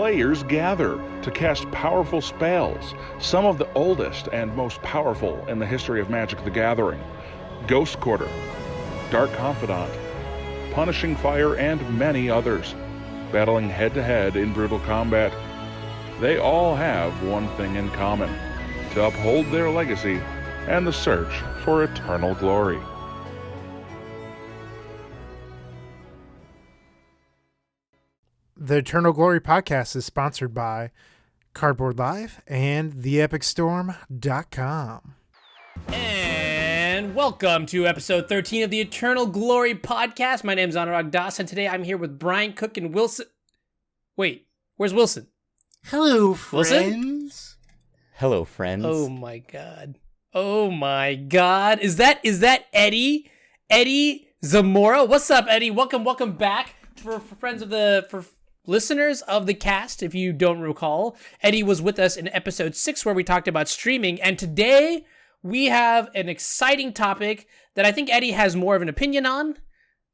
players gather to cast powerful spells, some of the oldest and most powerful in the history of Magic the Gathering. Ghost Quarter, Dark Confidant, Punishing Fire, and many others, battling head-to-head in brutal combat. They all have one thing in common: to uphold their legacy and the search for eternal glory. The Eternal Glory podcast is sponsored by Cardboard Live and TheEpicStorm.com. And welcome to episode 13 of the Eternal Glory podcast. My name is Anurag Das, and today I'm here with Brian Cook and Wilson. Wait, where's Wilson? Hello, friends. Wilson? Hello, friends. Oh my god. Oh my god. Is that Eddie? Eddie Zamora? What's up, Eddie? Welcome back. For listeners of the cast, if you don't recall, Eddie was with us in episode 6 where we talked about streaming, and today we have an exciting topic that I think Eddie has more of an opinion on,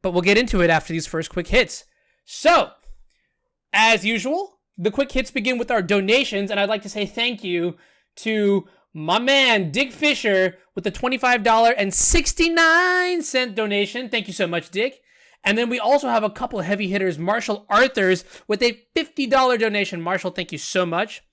but we'll get into it after these first quick hits. So, as usual, the quick hits begin with our donations, and I'd like to say thank you to my man, Dick Fisher, with the $25.69 donation. Thank you so much, Dick. And then we also have a couple of heavy hitters, Marshall Arthurs with a $50 donation. Marshall, thank you so much.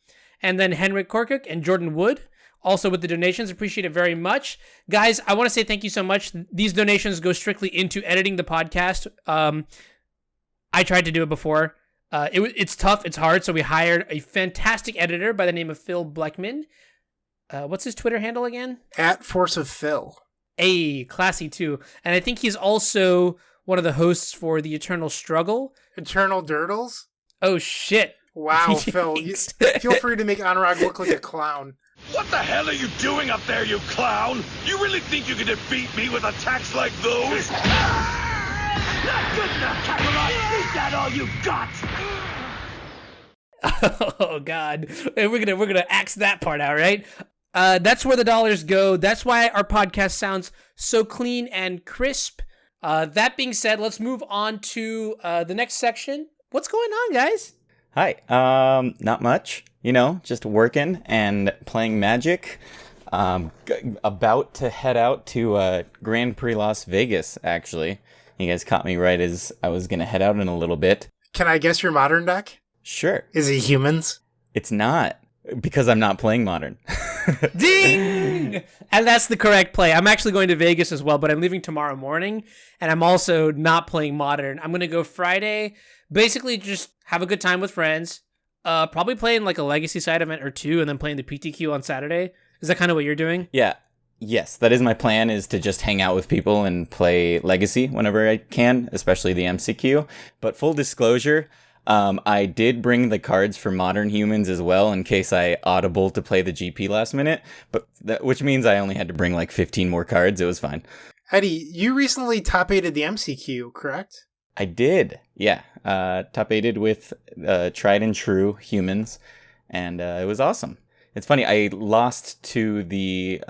And then Henrik Korkuk and Jordan Wood, also with the donations. Appreciate it very much. Guys, I want to say thank you so much. These donations go strictly into editing the podcast. I tried to do it before. It's tough. It's hard. So we hired a fantastic editor by the name of Phil Blackman. What's his Twitter handle again? @ForceOfPhil. A classy too. And I think he's also one of the hosts for the Eternal Struggle. Eternal Durdles? Oh, shit. Wow, Phil. Feel free to make Anurag look like a clown. What the hell are you doing up there, you clown? You really think you can defeat me with attacks like those? Not good enough, Kakarot! Is that all you got? Oh, God. We're gonna axe that part out, right? That's where the dollars go. That's why our podcast sounds so clean and crisp. That being said, let's move on to the next section. What's going on, guys? Hi. Not much. Just working and playing Magic. About to head out to Grand Prix Las Vegas, actually. You guys caught me right as I was going to head out in a little bit. Can I guess your Modern deck? Sure. Is it humans? It's not, because I'm not playing Modern. Ding! And that's the correct play. I'm actually going to Vegas as well, but I'm leaving tomorrow morning, and I'm also not playing Modern. I'm going to go Friday, basically just have a good time with friends, probably playing like a Legacy side event or two, and then playing the PTQ on Saturday. Is that kind of what you're doing? Yeah. Yes, that is my plan, is to just hang out with people and play Legacy whenever I can, especially the MCQ. But full disclosure, I did bring the cards for Modern Humans as well in case I audible to play the GP last minute, which means I only had to bring like 15 more cards. It was fine. Eddie, you recently top-8'd the MCQ, correct? I did, yeah. Top-8'd with tried and true Humans, and it was awesome. It's funny, I lost to the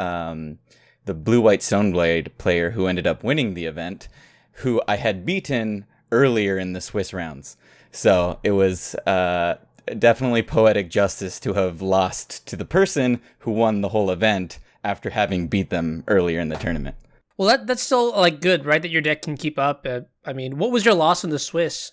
Blue-White Stoneblade player who ended up winning the event, who I had beaten earlier in the Swiss rounds. So it was definitely poetic justice to have lost to the person who won the whole event after having beat them earlier in the tournament. Well, that's still like good, right? That your deck can keep up. I mean, what was your loss in the Swiss?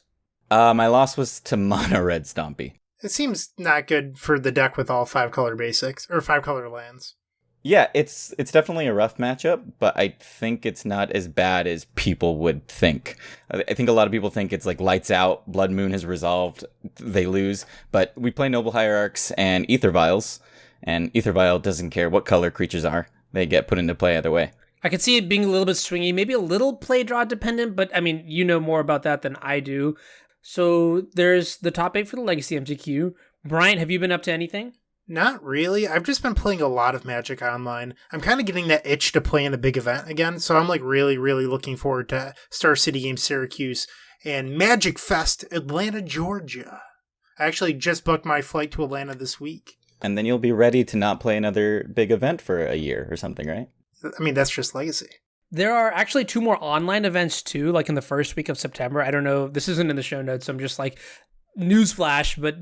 My loss was to Mono Red Stompy. It seems not good for the deck with all 5-color basics, or 5-color lands. Yeah, it's definitely a rough matchup, but I think it's not as bad as people would think. I think a lot of people think it's like lights out, Blood Moon has resolved, they lose, but we play Noble Hierarchs and Aether Vials, and Aether Vial doesn't care what color creatures are. They get put into play either way. I could see it being a little bit swingy, maybe a little play draw dependent, but I mean, you know more about that than I do. So there's the top 8 for the Legacy MCQ. Brian, have you been up to anything? Not really. I've just been playing a lot of Magic Online. I'm kind of getting that itch to play in a big event again, so I'm like really, really looking forward to Star City Games Syracuse and Magic Fest Atlanta, Georgia. I actually just booked my flight to Atlanta this week. And then you'll be ready to not play another big event for a year or something, right? I mean, that's just Legacy. There are actually 2 more online events too, like in the first week of September. I don't know. This isn't in the show notes. So I'm just like, newsflash, but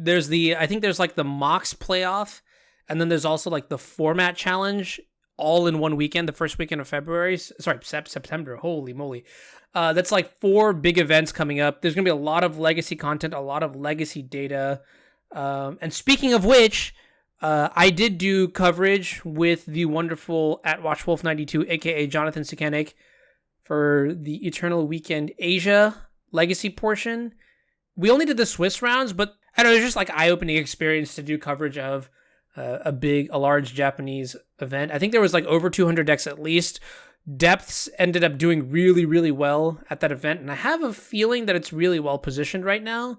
I think there's like the Mox playoff, and then there's also like the format challenge all in one weekend, the first weekend of February. Sorry, September. Holy moly. That's like 4 big events coming up. There's going to be a lot of legacy content, a lot of legacy data. And speaking of which, I did do coverage with the wonderful @WatchWolf92, aka Jonathan Sakanik, for the Eternal Weekend Asia legacy portion. We only did the Swiss rounds, but I don't know, it's just like eye-opening experience to do coverage of a large Japanese event. I think there was like over 200 decks at least. Depths ended up doing really, really well at that event, and I have a feeling that it's really well positioned right now.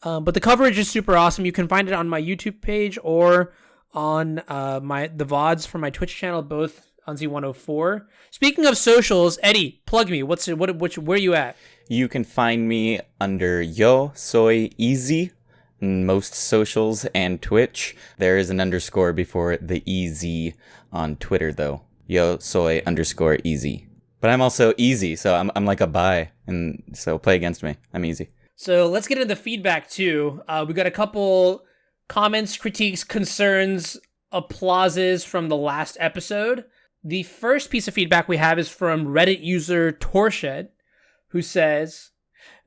But the coverage is super awesome. You can find it on my YouTube page or on the VODs from my Twitch channel, both on Z104. Speaking of socials, Eddie, plug me. Where are you at? You can find me under Yo Soy Easy in most socials and Twitch. There is an underscore before the EZ on Twitter, though. Yo Soy _Easy. But I'm also easy, so I'm like a bi, and so play against me. I'm easy. So let's get into the feedback too. We got a couple comments, critiques, concerns, applauses from the last episode. The first piece of feedback we have is from Reddit user Torshed, who says,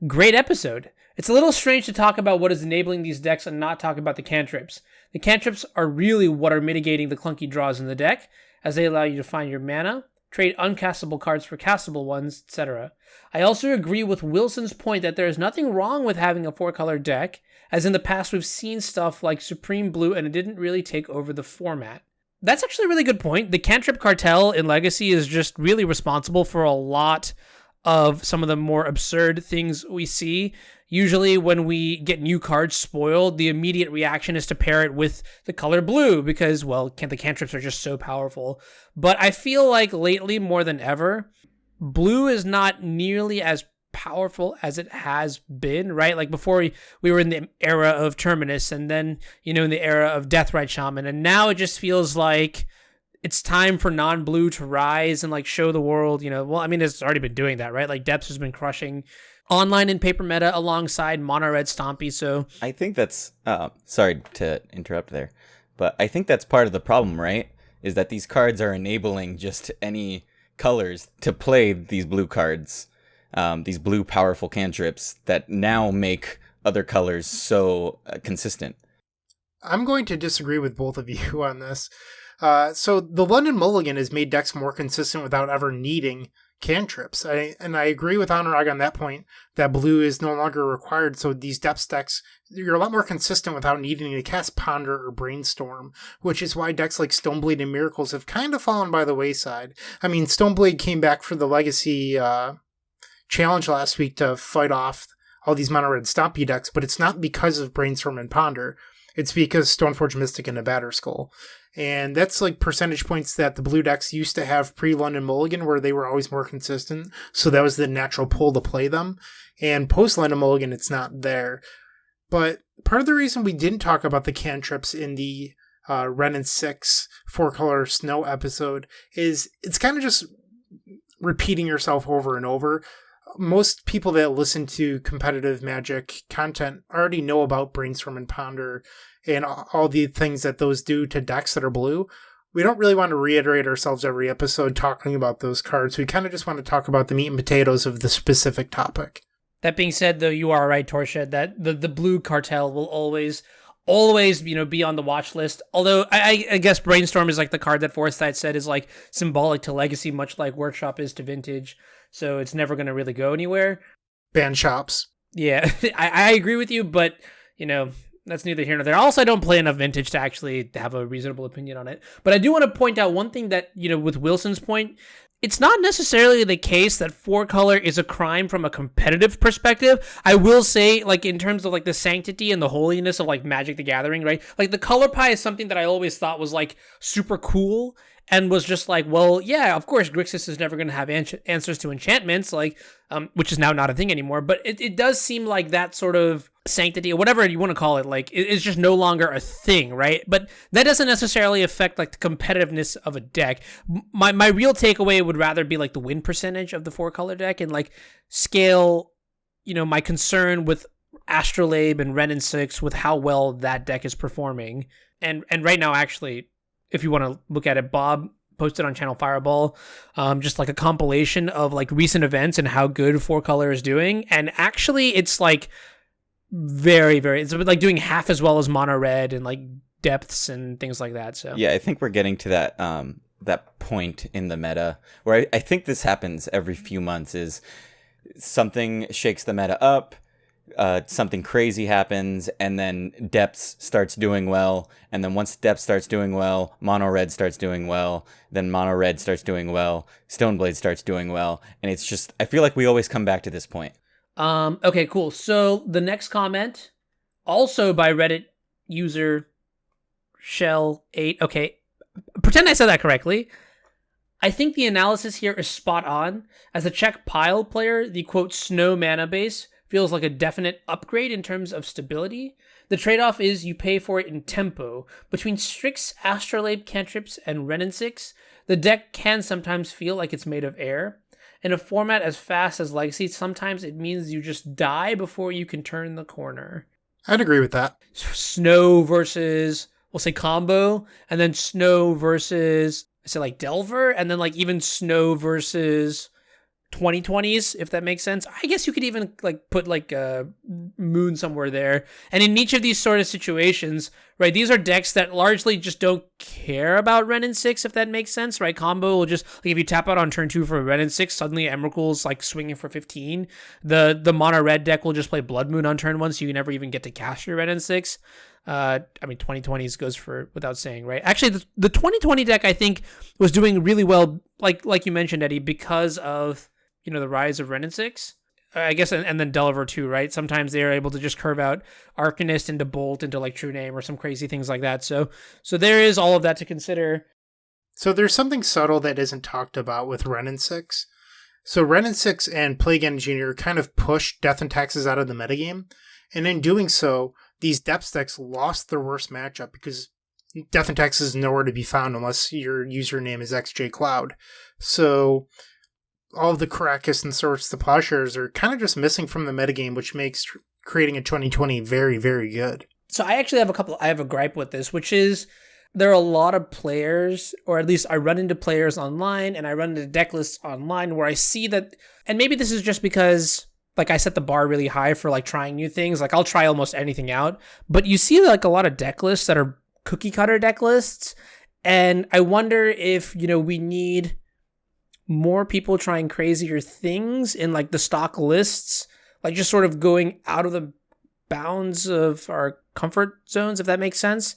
"Great episode. It's a little strange to talk about what is enabling these decks and not talk about the cantrips. The cantrips are really what are mitigating the clunky draws in the deck, as they allow you to find your mana, trade uncastable cards for castable ones, etc. I also agree with Wilson's point that there is nothing wrong with having a 4-color deck, as in the past we've seen stuff like Supreme Blue and it didn't really take over the format." That's actually a really good point. The cantrip cartel in Legacy is just really responsible for a lot of some of the more absurd things we see. Usually when we get new cards spoiled, the immediate reaction is to pair it with the color blue because, well, the cantrips are just so powerful. But I feel like lately, more than ever, blue is not nearly as powerful as it has been, right? Like before we were in the era of Terminus, and then, in the era of Deathrite Shaman, and now it just feels like it's time for non-blue to rise and like show the world, well, I mean, it's already been doing that, right? Like Depths has been crushing online and paper meta alongside Mono Red Stompy. So I think that's, sorry to interrupt there, but I think that's part of the problem, right? Is that these cards are enabling just any colors to play these blue cards, these blue powerful cantrips that now make other colors so consistent. I'm going to disagree with both of you on this. So the London Mulligan has made decks more consistent without ever needing cantrips. I agree with Anurag on that point, that blue is no longer required. So these depth decks, you're a lot more consistent without needing to cast Ponder or Brainstorm, which is why decks like Stoneblade and Miracles have kind of fallen by the wayside. I mean, Stoneblade came back for the Legacy challenge last week to fight off all these Mono Red Stompy decks, but it's not because of Brainstorm and Ponder. It's because Stoneforge Mystic and a Batterskull. And that's like percentage points that the blue decks used to have pre-London Mulligan, where they were always more consistent. So that was the natural pull to play them. And post-London Mulligan, it's not there. But part of the reason we didn't talk about the cantrips in the Ren and 6 4-color snow episode is it's kind of just repeating yourself over and over. Most people that listen to competitive Magic content already know about Brainstorm and Ponder and all the things that those do to decks that are blue. We don't really want to reiterate ourselves every episode talking about those cards. We kind of just want to talk about the meat and potatoes of the specific topic. That being said, though, you are right, Torshed, that the blue cartel will always be on the watch list. Although I guess Brainstorm is like the card that Forsyth said is like symbolic to Legacy, much like Workshop is to Vintage. So it's never going to really go anywhere. Ban shops. Yeah, I agree with you, but, that's neither here nor there. Also, I don't play enough Vintage to actually have a reasonable opinion on it. But I do want to point out one thing that, with Wilson's point, it's not necessarily the case that 4-color is a crime from a competitive perspective. I will say, like, in terms of, like, the sanctity and the holiness of, like, Magic the Gathering, right? Like, the color pie is something that I always thought was, like, super cool and was just like, well, yeah, of course, Grixis is never going to have answers to enchantments, like, which is now not a thing anymore. But it does seem like that sort of sanctity, or whatever you want to call it, like, it's just no longer a thing, right? But that doesn't necessarily affect, like, the competitiveness of a deck. My real takeaway would rather be, like, the win percentage of the 4-color deck and, like, scale, my concern with Astrolabe and Ren and 6 with how well that deck is performing. And right now, actually, if you want to look at it, Bob posted on Channel Fireball just like a compilation of like recent events and how good 4-color is doing. And actually, it's like it's like doing half as well as mono red and like depths and things like that. So yeah, I think we're getting to that point in the meta where I think this happens every few months. Is something shakes the meta up, something crazy happens, and then depths starts doing well, and then once depth starts doing well, mono red starts doing well, then mono red starts doing well, Stoneblade starts doing well, and it's just, I feel like we always come back to this point. Okay, cool. So the next comment, also by Reddit user Shell8. Okay, pretend I said that correctly. I think the analysis here is spot on. As a Czech pile player, the quote snow mana base feels like a definite upgrade in terms of stability. The trade-off is you pay for it in tempo. Between Strix, Astrolabe cantrips, and Ren 6, the deck can sometimes feel like it's made of air. In a format as fast as Legacy, sometimes it means you just die before you can turn the corner. I'd agree with that. Snow versus, we'll say combo, and then Snow versus, I say like Delver, and then like even Snow versus 2020s, if that makes sense. I guess you could even like put like a Moon somewhere there. And in each of these sort of situations, right, these are decks that largely just don't care about Ren 6, if that makes sense, right? Combo will just, like if you tap out on turn 2 for Ren 6, suddenly Emrakul's like swinging for 15. The mono red deck will just play Blood Moon on turn 1, so you never even get to cast your Ren 6. I mean, 2020s goes for without saying, right? Actually, the 2020 deck, I think, was doing really well, like you mentioned, Eddie, because of, you know, the rise of Ren 6, I guess, and then Delver too, right? Sometimes they're able to just curve out Arcanist into Bolt into like True Name or some crazy things like that. So there is all of that to consider. So there's something subtle that isn't talked about with Ren 6. So Ren 6 and Plague Engineer kind of pushed Death and Taxes out of the metagame, and in doing so, these depth decks lost their worst matchup because Death and Taxes is nowhere to be found unless your username is XJ Cloud. So all of the Caracas and Swords to Plowshares are kind of just missing from the metagame, which makes creating a 2020 very, very good. So I actually have a gripe with this, which is there are a lot of players, or at least I run into players online and I run into deck lists online where I see that, and maybe this is just because like I set the bar really high for like trying new things. Like I'll try almost anything out, but you see like a lot of deck lists that are cookie cutter deck lists. And I wonder if, you know, we need more people trying crazier things in like the stock lists, like just sort of going out of the bounds of our comfort zones, if that makes sense.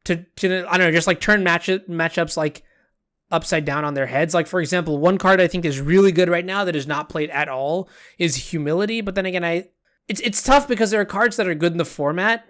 To I don't know, just like turn matchups like upside down on their heads. Like for example, one card I think is really good right now that is not played at all is Humility. But then again, it's tough because there are cards that are good in the format,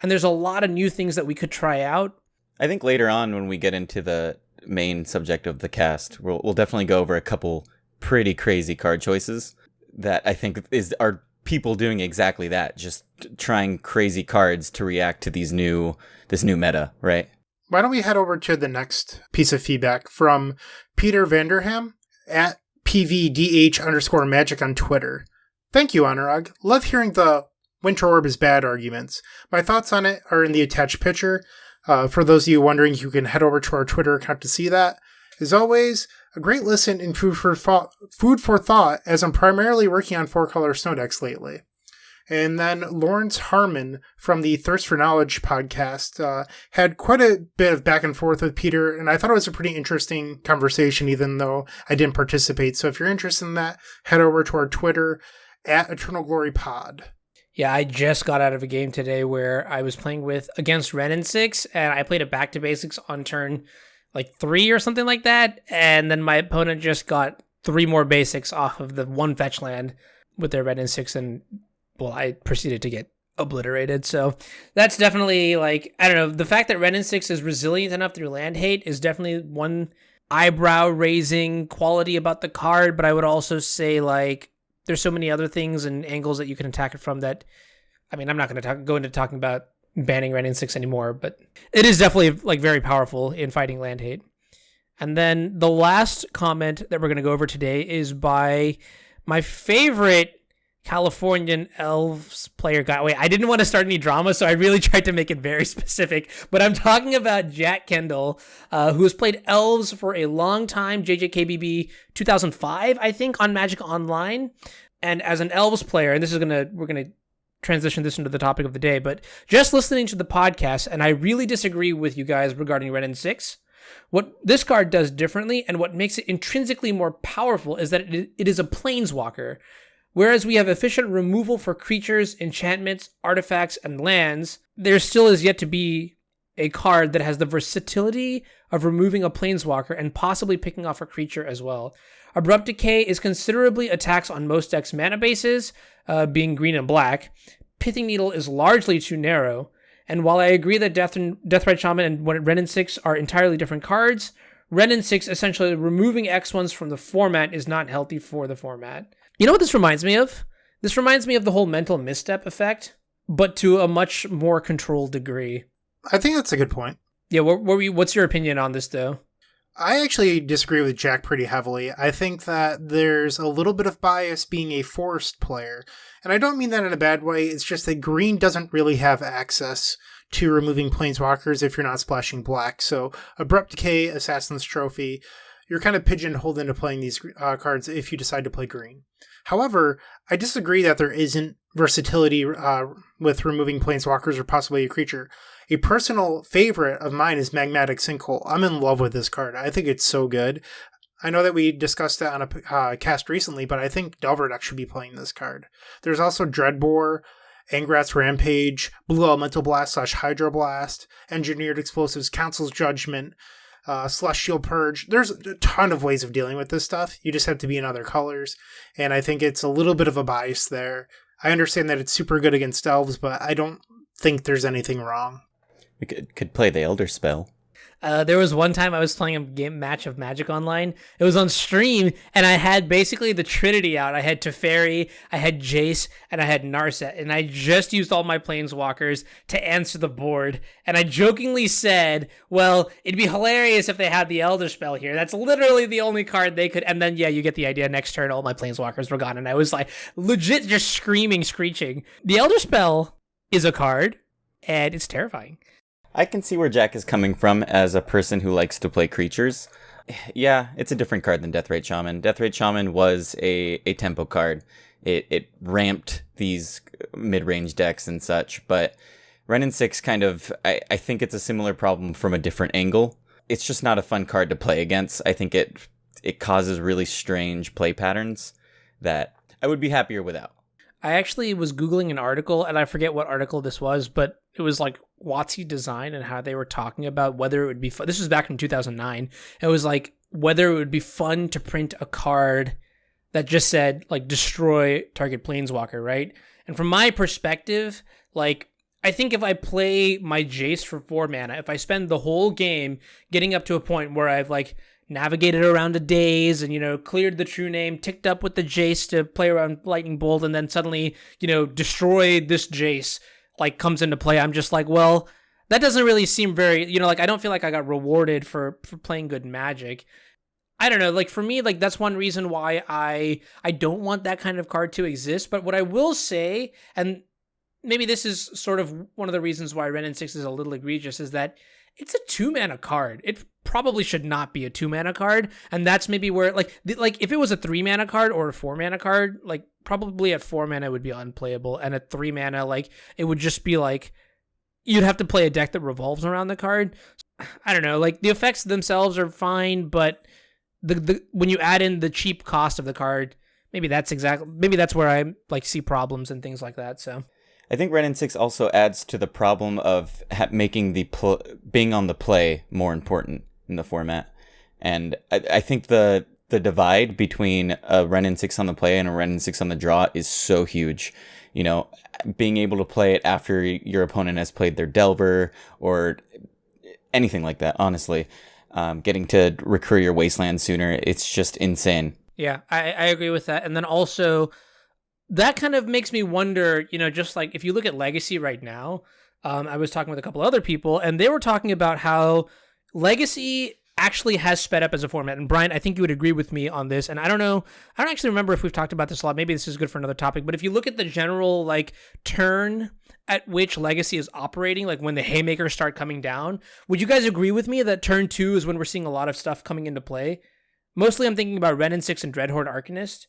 and there's a lot of new things that we could try out. I think later on when we get into the main subject of the cast, we'll definitely go over a couple pretty crazy card choices that I think are people doing exactly that, just trying crazy cards to react to this new meta, right? Why don't we head over to the next piece of feedback from Peter Vanderham at PVDH_magic on Twitter. Thank you, Anurag. Love hearing the Winter Orb is bad arguments. My thoughts on it are in the attached picture. For those of you wondering, you can head over to our Twitter account to see that. As always, a great listen and food for thought, as I'm primarily working on 4-color snow decks lately. And then Lawrence Harmon from the Thirst for Knowledge podcast had quite a bit of back and forth with Peter, and I thought it was a pretty interesting conversation, even though I didn't participate. So if you're interested in that, head over to our Twitter at Eternal Glory Pod. Yeah, I just got out of a game today where I was playing against Ren 6, and I played a back to basics on turn like 3 or something like that, and then my opponent just got 3 more basics off of the 1 fetch land with their Ren 6, and well, I proceeded to get obliterated. So that's definitely like, I don't know, the fact that Ren 6 is resilient enough through land hate is definitely one eyebrow raising quality about the card, but I would also say like there's so many other things and angles that you can attack it from that, I mean, I'm not going to go into talking about banning Ren 6 anymore, but it is definitely like very powerful in fighting land hate. And then the last comment that we're going to go over today is by my favorite Californian Elves player got away. I didn't want to start any drama, so I really tried to make it very specific. But I'm talking about Jack Kendall, who has played Elves for a long time, JJKBB 2005, I think, on Magic Online. And as an Elves player, and we're gonna transition this into the topic of the day, but just listening to the podcast, and I really disagree with you guys regarding Renin 6. What this card does differently, and what makes it intrinsically more powerful, is that it is a planeswalker. Whereas we have efficient removal for creatures, enchantments, artifacts, and lands, there still is yet to be a card that has the versatility of removing a planeswalker and possibly picking off a creature as well. Abrupt Decay is considerably a tax on most decks' mana bases, being green and black. Pithing Needle is largely too narrow, and while I agree that Deathrite Shaman and Renin 6 are entirely different cards, Renin 6 essentially removing X1s from the format is not healthy for the format. You know what this reminds me of? This reminds me of the whole mental misstep effect, but to a much more controlled degree. I think that's a good point. Yeah, what's your opinion on this, though? I actually disagree with Jack pretty heavily. I think that there's a little bit of bias being a forced player. And I don't mean that in a bad way. It's just that green doesn't really have access to removing planeswalkers if you're not splashing black. So Abrupt Decay, Assassin's Trophy, you're kind of pigeonholed into playing these cards if you decide to play green. However, I disagree that there isn't versatility with removing planeswalkers or possibly a creature. A personal favorite of mine is Magmatic Sinkhole. I'm in love with this card. I think it's so good. I know that we discussed that on a cast recently, but I think Delver deck should be playing this card. There's also Dreadbore, Angrat's Rampage, Blue Elemental Blast / Hydroblast, Engineered Explosives, Council's Judgment, Celestial Purge. There's a ton of ways of dealing with this stuff. You just have to be in other colors, and I think it's a little bit of a bias there. I understand that it's super good against elves, but I don't think there's anything wrong. We could play the Elder Spell. There was one time I was playing a match of Magic Online. It was on stream, and I had basically the Trinity out. I had Teferi, I had Jace, and I had Narset, and I just used all my Planeswalkers to answer the board. And I jokingly said, well, it'd be hilarious if they had the Elder Spell here. That's literally the only card they could. And then, yeah, you get the idea. Next turn, all my Planeswalkers were gone, and I was like legit just screeching. The Elder Spell is a card, and it's terrifying. I can see where Jack is coming from as a person who likes to play creatures. Yeah, it's a different card than Deathrite Shaman. Deathrite Shaman was a tempo card. It ramped these mid-range decks and such, but Renin 6 kind of, I think it's a similar problem from a different angle. It's just not a fun card to play against. I think it causes really strange play patterns that I would be happier without. I actually was Googling an article, and I forget what article this was, but it was like WotC Design and how they were talking about whether it would be fun. This was back in 2009. It was like whether it would be fun to print a card that just said like destroy target planeswalker, right? And from my perspective, like I think if I play my Jace for 4 mana, if I spend the whole game getting up to a point where I've like navigated around a daze and, cleared the true name, ticked up with the Jace to play around Lightning Bolt, and then suddenly, destroy this Jace, like, comes into play, I'm just like, well, that doesn't really seem very, I don't feel like I got rewarded for playing good Magic. I don't know, like, for me, like, that's one reason why I don't want that kind of card to exist. But what I will say, and maybe this is sort of one of the reasons why Renin 6 is a little egregious, is that it's a 2-mana card. It probably should not be a 2-mana card, and that's maybe where, like if it was a 3-mana card or a 4-mana card, like, probably at 4 mana it would be unplayable, and at 3 mana, like, it would just be, like, you'd have to play a deck that revolves around the card. I don't know, like, the effects themselves are fine, but the when you add in the cheap cost of the card, maybe that's where I, like, see problems and things like that, so... I think Renin 6 also adds to the problem of making being on the play more important in the format. And I think the divide between a Renin 6 on the play and a Renin 6 on the draw is so huge. Being able to play it after your opponent has played their Delver or anything like that, honestly. Getting to recur your Wasteland sooner, it's just insane. Yeah, I agree with that. And then also... that kind of makes me wonder, just like if you look at Legacy right now, I was talking with a couple other people and they were talking about how Legacy actually has sped up as a format. And Brian, I think you would agree with me on this. And I don't actually remember if we've talked about this a lot. Maybe this is good for another topic. But if you look at the general like turn at which Legacy is operating, like when the haymakers start coming down, would you guys agree with me that turn 2 is when we're seeing a lot of stuff coming into play? Mostly I'm thinking about Ren and 6 and Dreadhorde Arcanist.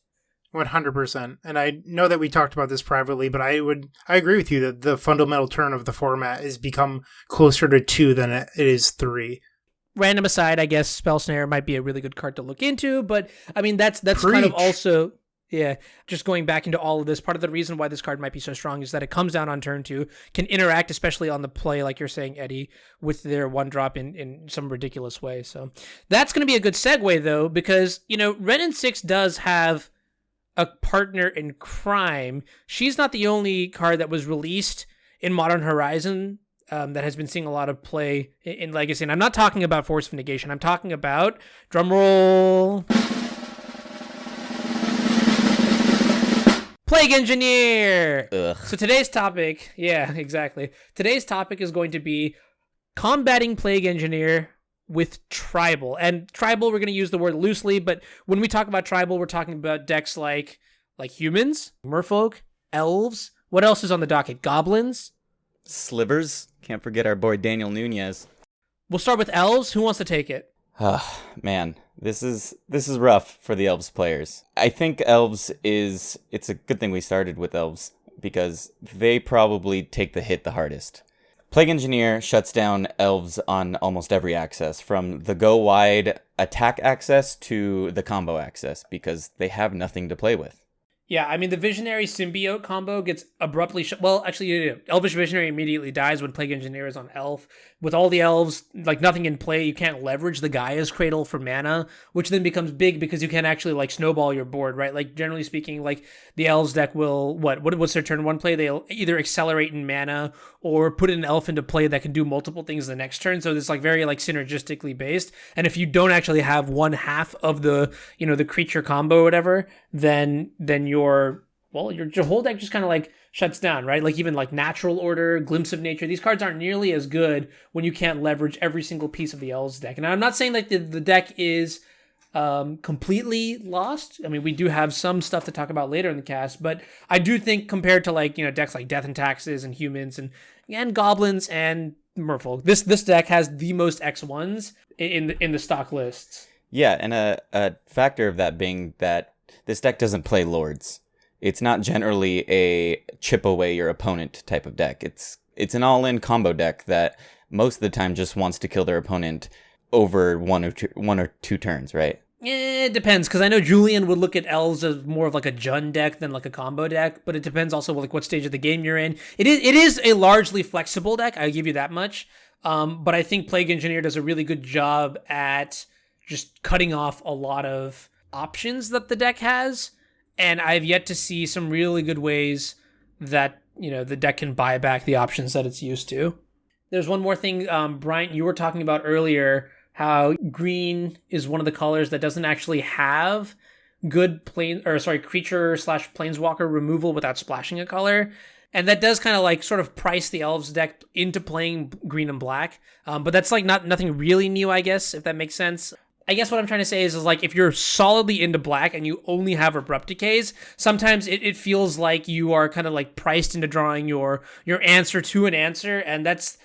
100%. And I know that we talked about this privately, but I agree with you that the fundamental turn of the format has become closer to 2 than it is 3. Random aside, I guess Spell Snare might be a really good card to look into, but I mean that's kind of also, yeah, just going back into all of this, part of the reason why this card might be so strong is that it comes down on turn 2, can interact, especially on the play, like you're saying, Eddie, with their 1-drop in some ridiculous way. So that's going to be a good segue, though, because, you know, Ren and 6 does have a partner in crime. She's not the only card that was released in Modern Horizon that has been seeing a lot of play in Legacy. And I'm not talking about Force of Negation. I'm talking about, drumroll, Plague Engineer. Ugh. So today's topic, yeah, exactly. Today's topic is going to be combating Plague Engineer with Tribal. And Tribal, we're going to use the word loosely, but when we talk about Tribal, we're talking about decks like humans, merfolk, elves. What else is on the docket? Goblins? Slivers. Can't forget our boy Daniel Nunez. We'll start with elves. Who wants to take it? Man, this is rough for the elves players. I think elves it's a good thing we started with elves because they probably take the hit the hardest. Plague Engineer shuts down elves on almost every access, from the go wide attack access to the combo access, because they have nothing to play with. Yeah, I mean, the Visionary Symbiote combo gets abruptly well, actually, Elvish Visionary immediately dies when Plague Engineer is on Elf. With all the elves, like, nothing in play, you can't leverage the Gaia's Cradle for mana, which then becomes big because you can't actually, like, snowball your board, right? Like, generally speaking, like, the elves deck will, what's their turn 1 play? They'll either accelerate in mana or put an elf into play that can do multiple things the next turn, so it's, like, very, like, synergistically based. And if you don't actually have one half of the, you know, the creature combo or whatever, then your whole deck just kind of like shuts down, right? Like even like Natural Order, Glimpse of Nature, these cards aren't nearly as good when you can't leverage every single piece of the Elves deck. And I'm not saying like the deck is completely lost. I mean, we do have some stuff to talk about later in the cast, but I do think compared to like, you know, decks like Death and Taxes and Humans and Goblins and Merfolk, this deck has the most X1s in the stock lists. Yeah, and a factor of that being that this deck doesn't play Lords. It's not generally a chip away your opponent type of deck. It's an all-in combo deck that most of the time just wants to kill their opponent over one or two turns, right? It depends, because I know Julian would look at elves as more of like a Jund deck than like a combo deck, but it depends also like what stage of the game you're in. It is a largely flexible deck, I'll give you that much. But I think Plague Engineer does a really good job at just cutting off a lot of options that the deck has, and I've yet to see some really good ways that, you know, the deck can buy back the options that it's used to. There's one more thing, Bryant, you were talking about earlier, how green is one of the colors that doesn't actually have good creature/planeswalker removal without splashing a color. And that does kind of like sort of price the elves deck into playing green and black. But that's like nothing really new, I guess, if that makes sense. I guess what I'm trying to say is like if you're solidly into black and you only have abrupt decays, sometimes it feels like you are kind of like priced into drawing your answer to an answer, and that's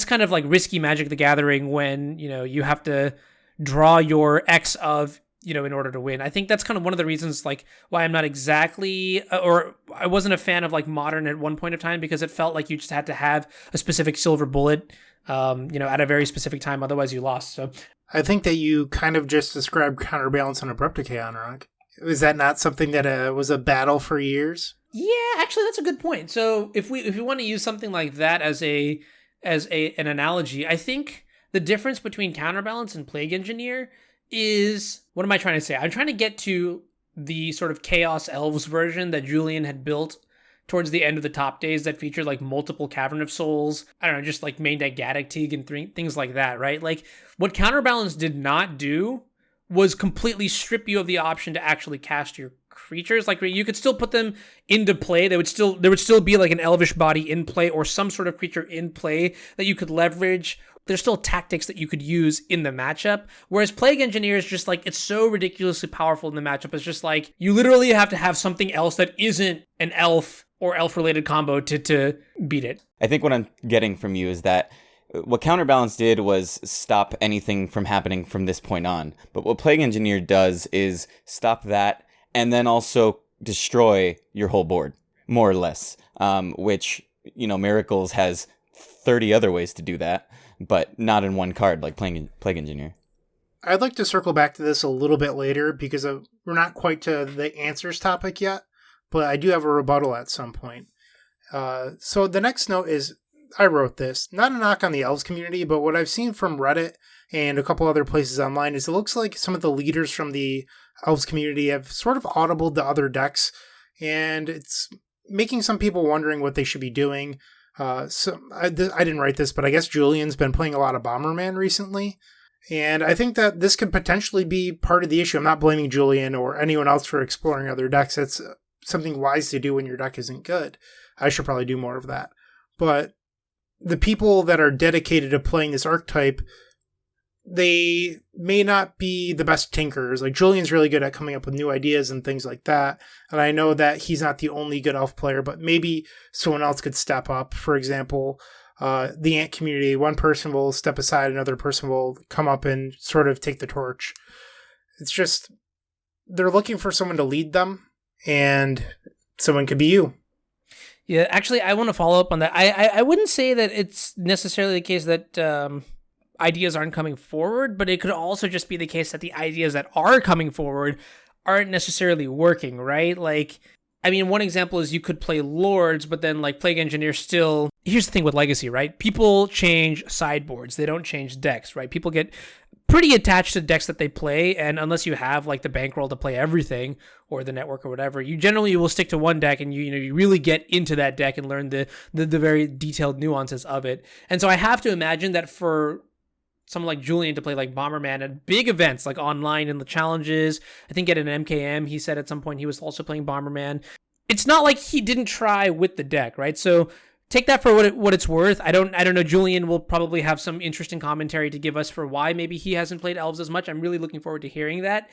kind of like risky Magic the Gathering when, you know, you have to draw your X of, you know, in order to win. I think that's kind of one of the reasons like why I'm not exactly, or I wasn't a fan of like Modern at one point of time, because it felt like you just had to have a specific silver bullet, you know, at a very specific time, otherwise you lost. So I think that you kind of just described Counterbalance and Abrupt Decay on Rock. Was that not something that was a battle for years? Yeah, actually, that's a good point. So if we want to use something like that as an analogy, I think the difference between Counterbalance and Plague Engineer is, what am I trying to say? I'm trying to get to the sort of Chaos Elves version that Julian had built towards the end of the top days that featured like multiple Cavern of Souls, I don't know, just like main deck Gaddock Teague and things like that, right? Like what Counterbalance did not do was completely strip you of the option to actually cast your creatures. Like you could still put them into play. There would still be like an Elvish body in play or some sort of creature in play that you could leverage there's still tactics that you could use in the matchup. Whereas Plague Engineer is just like, it's so ridiculously powerful in the matchup. It's just like, you literally have to have something else that isn't an elf or elf-related combo to beat it. I think what I'm getting from you is that what Counterbalance did was stop anything from happening from this point on. But what Plague Engineer does is stop that and then also destroy your whole board, more or less. Which, Miracles has 30 other ways to do that, but not in one card like Plague Engineer. I'd like to circle back to this a little bit later because we're not quite to the answers topic yet, but I do have a rebuttal at some point. So the next note is, I wrote this, not a knock on the Elves community, but what I've seen from Reddit and a couple other places online is it looks like some of the leaders from the Elves community have sort of audibled to other decks, and it's making some people wondering what they should be doing. So I didn't write this, but I guess Julian's been playing a lot of Bomberman recently, and I think that this could potentially be part of the issue. I'm not blaming Julian or anyone else for exploring other decks. It's something wise to do when your deck isn't good. I should probably do more of that. But the people that are dedicated to playing this archetype, they may not be the best tinkers. Like, Julian's really good at coming up with new ideas and things like that. And I know that he's not the only good elf player, but maybe someone else could step up. For example, the Ant community, one person will step aside, another person will come up and sort of take the torch. It's just, they're looking for someone to lead them, and someone could be you. Yeah, actually, I want to follow up on that. I wouldn't say that it's necessarily the case that ideas aren't coming forward, but it could also just be the case that the ideas that are coming forward aren't necessarily working, right? Like, I mean, one example is you could play Lords, but then like Plague Engineer still... Here's the thing with Legacy, right? People change sideboards. They don't change decks, right? People get pretty attached to decks that they play, and unless you have like the bankroll to play everything or the network or whatever, you generally will stick to one deck, and you really get into that deck and learn the very detailed nuances of it. And so I have to imagine that for someone like Julian to play like Bomberman at big events like online in the challenges, I think at an MKM he said at some point he was also playing Bomberman. It's not like he didn't try with the deck, right? So take that for what it's worth. I don't know. Julian will probably have some interesting commentary to give us for why maybe he hasn't played Elves as much. I'm really looking forward to hearing that.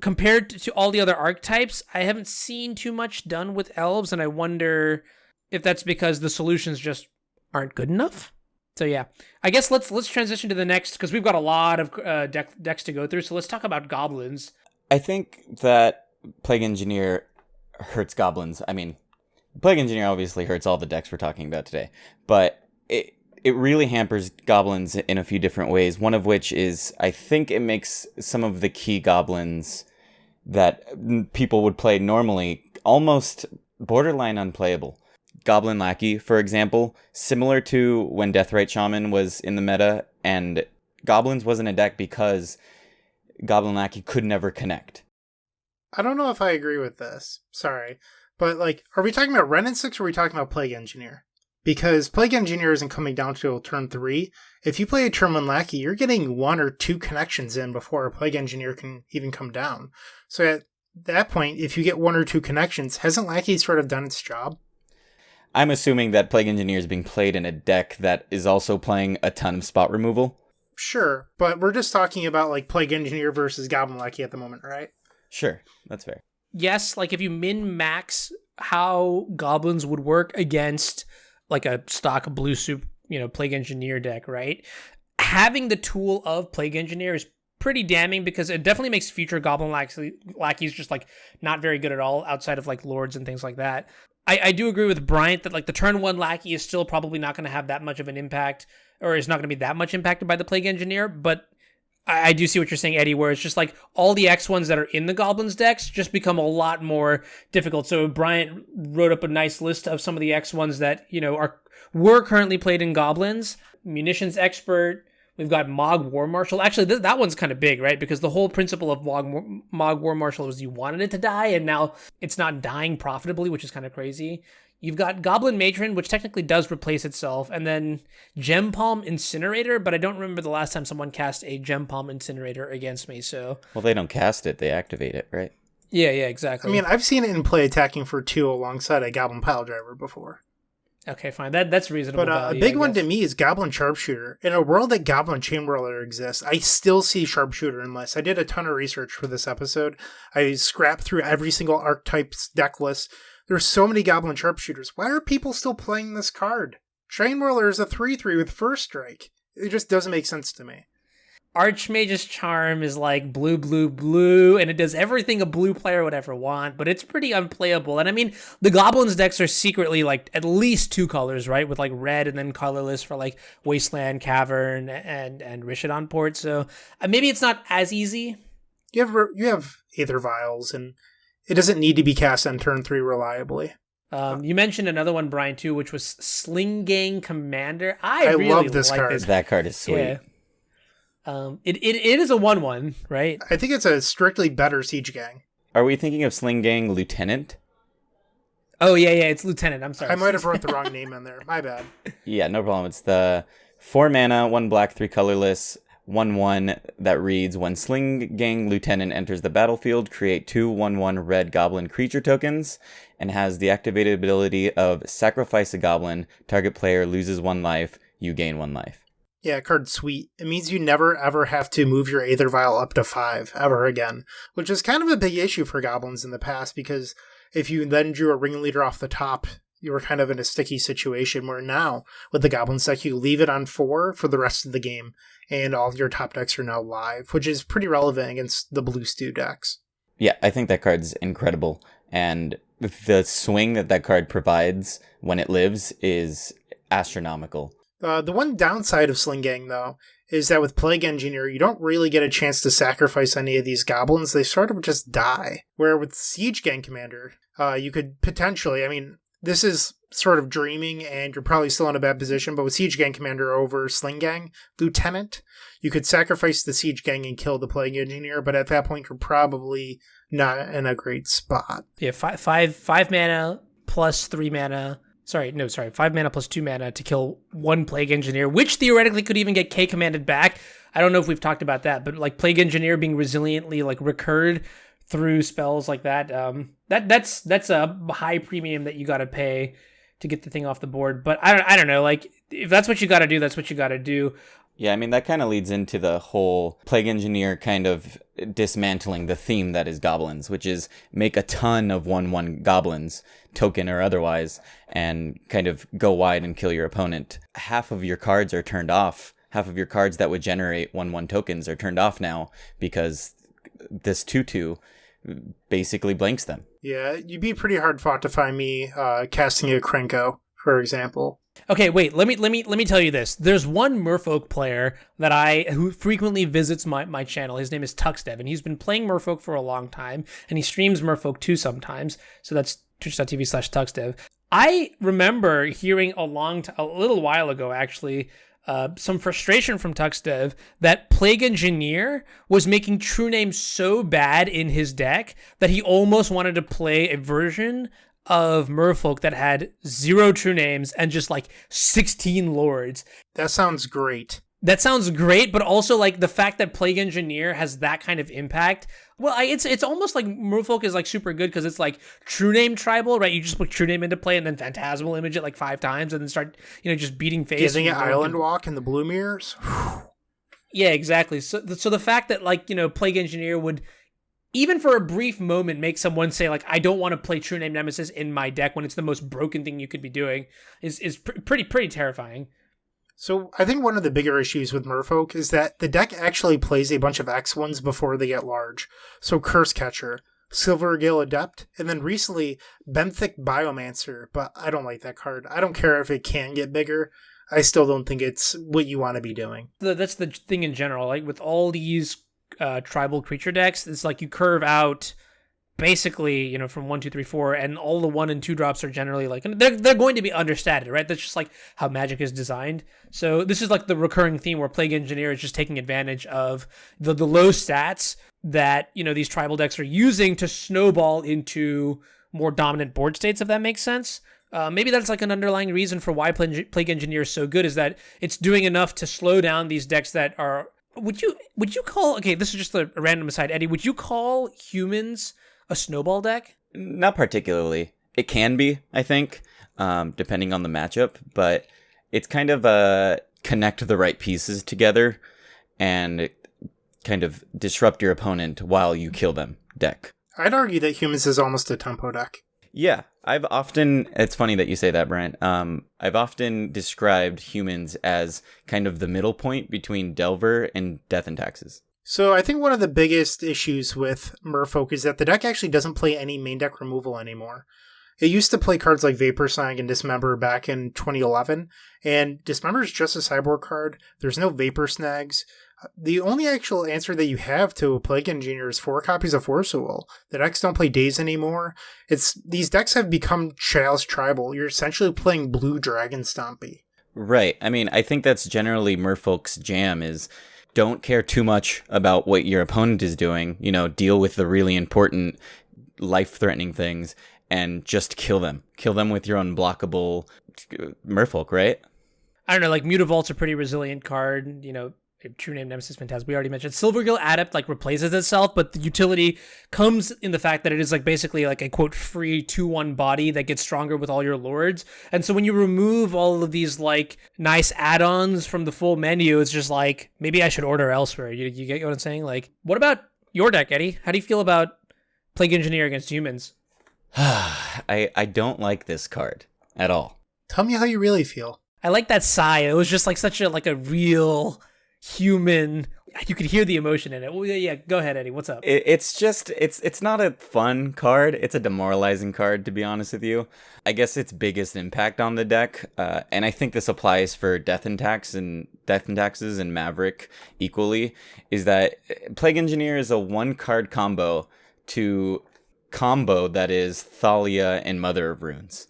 Compared to all the other archetypes, I haven't seen too much done with Elves, and I wonder if that's because the solutions just aren't good enough. So yeah, I guess let's transition to the next, because we've got a lot of decks to go through. So let's talk about Goblins. I think that Plague Engineer hurts Goblins. I mean, Plague Engineer obviously hurts all the decks we're talking about today, but it really hampers Goblins in a few different ways, one of which is I think it makes some of the key Goblins that people would play normally almost borderline unplayable. Goblin Lackey, for example, similar to when Deathrite Shaman was in the meta, and Goblins wasn't a deck because Goblin Lackey could never connect. I don't know if I agree with this. Sorry. But, like, are we talking about Ren and 6 or are we talking about Plague Engineer? Because Plague Engineer isn't coming down till turn 3. If you play a turn 1 Lackey, you're getting 1 or 2 connections in before a Plague Engineer can even come down. So at that point, if you get 1 or 2 connections, hasn't Lackey sort of done its job? I'm assuming that Plague Engineer is being played in a deck that is also playing a ton of spot removal. Sure, but we're just talking about, like, Plague Engineer versus Goblin Lackey at the moment, right? Sure, that's fair. Yes, like if you min-max how Goblins would work against like a stock blue soup, Plague Engineer deck, right? Having the tool of Plague Engineer is pretty damning because it definitely makes future Goblin Lackeys just like not very good at all outside of like Lords and things like that. I do agree with Bryant that like the turn 1 Lackey is still probably not going to have that much of an impact, or is not going to be that much impacted by the Plague Engineer, but I do see what you're saying, Eddie, where it's just like all the X1s that are in the Goblins decks just become a lot more difficult. So Bryant wrote up a nice list of some of the X1s that, were currently played in Goblins. Munitions Expert. We've got Mog War Marshal. Actually, that one's kind of big, right? Because the whole principle of Mog War Marshal was you wanted it to die, and now it's not dying profitably, which is kind of crazy. You've got Goblin Matron, which technically does replace itself, and then Gem Palm Incinerator, but I don't remember the last time someone cast a Gem Palm Incinerator against me, so... Well, they don't cast it, they activate it, right? Yeah, exactly. I mean, I've seen it in play attacking for 2 alongside a Goblin Pile Driver before. Okay, fine. That's reasonable But a value, big I one to guess. me is Goblin Sharpshooter. In a world that Goblin Chamberlainer exists, I still see Sharpshooter in lists. I did a ton of research for this episode. I scrapped through every single archetype's deck list. There's so many Goblin Sharpshooters. Why are people still playing this card? Chainwhirler is a 3/3 with first strike. It just doesn't make sense to me. Archmage's Charm is like blue, blue, blue, and it does everything a blue player would ever want, but it's pretty unplayable. And I mean, the Goblins decks are secretly like at least 2 colors, right? With like red and then colorless for like Wasteland, Cavern, and Rishodon Port. So maybe it's not as easy. You have Aether Vials, and it doesn't need to be cast on turn 3 reliably. You mentioned another one, Brian, too, which was Sling Gang Commander. I really love this like card. this. That card is sweet. Yeah. It is a 1/1, right? I think it's a strictly better Siege Gang. Are we thinking of Sling Gang Lieutenant? Oh, yeah, it's Lieutenant. I'm sorry. I might have wrote the wrong name in there. My bad. Yeah, no problem. It's the 4 mana, 1 black, 3 colorless, 1/1 that reads, when Sling Gang Lieutenant enters the battlefield, create 2 1/1 red goblin creature tokens, and has the activated ability of sacrifice a goblin, target player loses 1 life, you gain 1 life. Yeah, card's sweet. It means you never ever have to move your Aether Vial up to 5 ever again, which is kind of a big issue for goblins in the past, because if you then drew a ringleader off the top, you were kind of in a sticky situation, where now with the goblins deck, you leave it on 4 for the rest of the game, and all of your top decks are now live, which is pretty relevant against the blue stew decks. Yeah, I think that card's incredible, and the swing that card provides when it lives is astronomical. The one downside of Sling Gang, though, is that with Plague Engineer, you don't really get a chance to sacrifice any of these goblins. They sort of just die. Where with Siege Gang Commander, you could potentially, I mean, this is sort of dreaming, and you're probably still in a bad position, but with Siege Gang Commander over Sling Gang Lieutenant, you could sacrifice the Siege Gang and kill the Plague Engineer, but at that point, you're probably not in a great spot. Yeah, five mana plus 3 mana. 5 mana plus 2 mana to kill 1 Plague Engineer, which theoretically could even get K commanded back. I don't know if we've talked about that, but like Plague Engineer being resiliently like recurred through spells like that, that's a high premium that you got to pay to get the thing off the board. But I don't know, like if that's what you got to do, that's what you got to do. Yeah, I mean, that kind of leads into the whole Plague Engineer kind of dismantling the theme that is goblins, which is make a ton of 1/1 goblins, token or otherwise, and kind of go wide and kill your opponent. Half of your cards are turned off. Half of your cards that would generate 1/1 tokens are turned off now because this 2/2 basically blanks them. Yeah, you'd be pretty hard fought to find me casting a Krenko, for example. Okay, wait. Let me tell you this. There's one Merfolk player who frequently visits my channel. His name is Tuxdev, and he's been playing Merfolk for a long time, and he streams Merfolk too sometimes. So that's twitch.tv/Tuxdev. I remember hearing a little while ago, actually, some frustration from Tuxdev that Plague Engineer was making true names so bad in his deck that he almost wanted to play a version of Merfolk that had 0 true names and just like 16 lords. That sounds great. That sounds great, but also like the fact that Plague Engineer has that kind of impact. Well, it's almost like Merfolk is like super good because it's like true name tribal, right? You just put true name into play and then Phantasmal image it like 5 times and then start, just beating face. Giving it Island Walk and the Blue Mirrors. Yeah, exactly. So the fact that like, Plague Engineer would, even for a brief moment, make someone say, like, I don't want to play True Name Nemesis in my deck when it's the most broken thing you could be doing is pretty terrifying. So I think one of the bigger issues with Merfolk is that the deck actually plays a bunch of X1s before they get large. So Curse Catcher, Silvergale Adept, and then recently Benthic Biomancer, but I don't like that card. I don't care if it can get bigger. I still don't think it's what you want to be doing. That's the thing in general. Like with all these tribal creature decks, it's like you curve out basically, from 1, 2, 3, 4, and all the 1 and 2 drops are generally like, and they're going to be understated, right? That's just like how Magic is designed. So this is like the recurring theme where Plague Engineer is just taking advantage of the low stats that these tribal decks are using to snowball into more dominant board states, if that makes sense. Maybe that's like an underlying reason for why Plague Engineer is so good, is that it's doing enough to slow down these decks that are. Would you call, okay, this is just a random aside, Eddie, would you call humans a snowball deck? Not particularly. It can be, I think, depending on the matchup, but it's kind of connect the right pieces together and kind of disrupt your opponent while you kill them deck. I'd argue that Humans is almost a tempo deck. Yeah, it's funny that you say that, Brian. I've often described Humans as kind of the middle point between Delver and Death and Taxes. So I think one of the biggest issues with Merfolk is that the deck actually doesn't play any main deck removal anymore. It used to play cards like Vapor Snag and Dismember back in 2011, and Dismember is just a sideboard card. There's no Vapor Snags. The only actual answer that you have to a Plague Engineer is 4 copies of Force of Will. The decks don't play Daze anymore. These decks have become Chalice Tribal. You're essentially playing Blue Dragon Stompy. Right. I mean, I think that's generally Merfolk's jam is don't care too much about what your opponent is doing. Deal with the really important life-threatening things and just kill them. Kill them with your unblockable Merfolk, right? I don't know, like Mutavault's a pretty resilient card, True Name Nemesis Phantasm, we already mentioned. Silvergill Adept replaces itself, but the utility comes in the fact that it is basically a quote free 2/1 body that gets stronger with all your lords. And so when you remove all of these nice add-ons from the full menu, it's just maybe I should order elsewhere. You get what I'm saying? What about your deck, Eddie? How do you feel about Plague Engineer against Humans? I don't like this card at all. Tell me how you really feel. I like that sigh. It was just such a real human. You could hear the emotion in it. Well, yeah, go ahead, Eddie. What's up? It's not a fun card. It's a demoralizing card, to be honest with you. I guess its biggest impact on the deck, and I think this applies for Death and Taxes and Maverick equally, is that Plague Engineer is a 1-card combo to combo that is Thalia and Mother of Runes.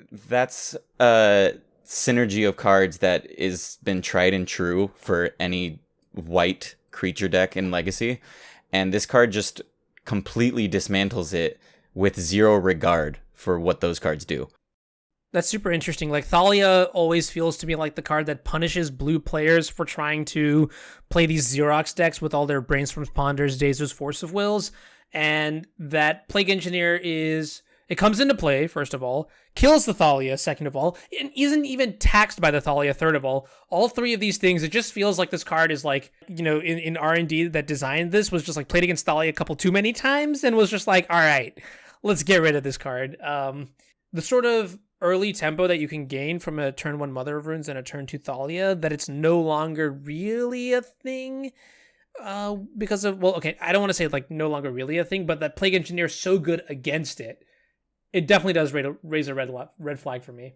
That's a synergy of cards that is been tried and true for any white creature deck in Legacy, and this card just completely dismantles it with zero regard for what those cards do. That's super interesting. Thalia always feels to me like the card that punishes blue players for trying to play these Xerox decks with all their Brainstorms, Ponders, Dazers, Force of Wills, and that Plague Engineer it comes into play, first of all, kills the Thalia, second of all, and isn't even taxed by the Thalia, third of all. All three of these things, it just feels like this card is in R&D that designed this was just played against Thalia a couple too many times and was just all right, let's get rid of this card. The sort of early tempo that you can gain from a turn 1 Mother of Runes and a turn 2 Thalia, that it's no longer really a thing. Because of, I don't want to say no longer really a thing, but that Plague Engineer is so good against it. It definitely does raise a red flag for me.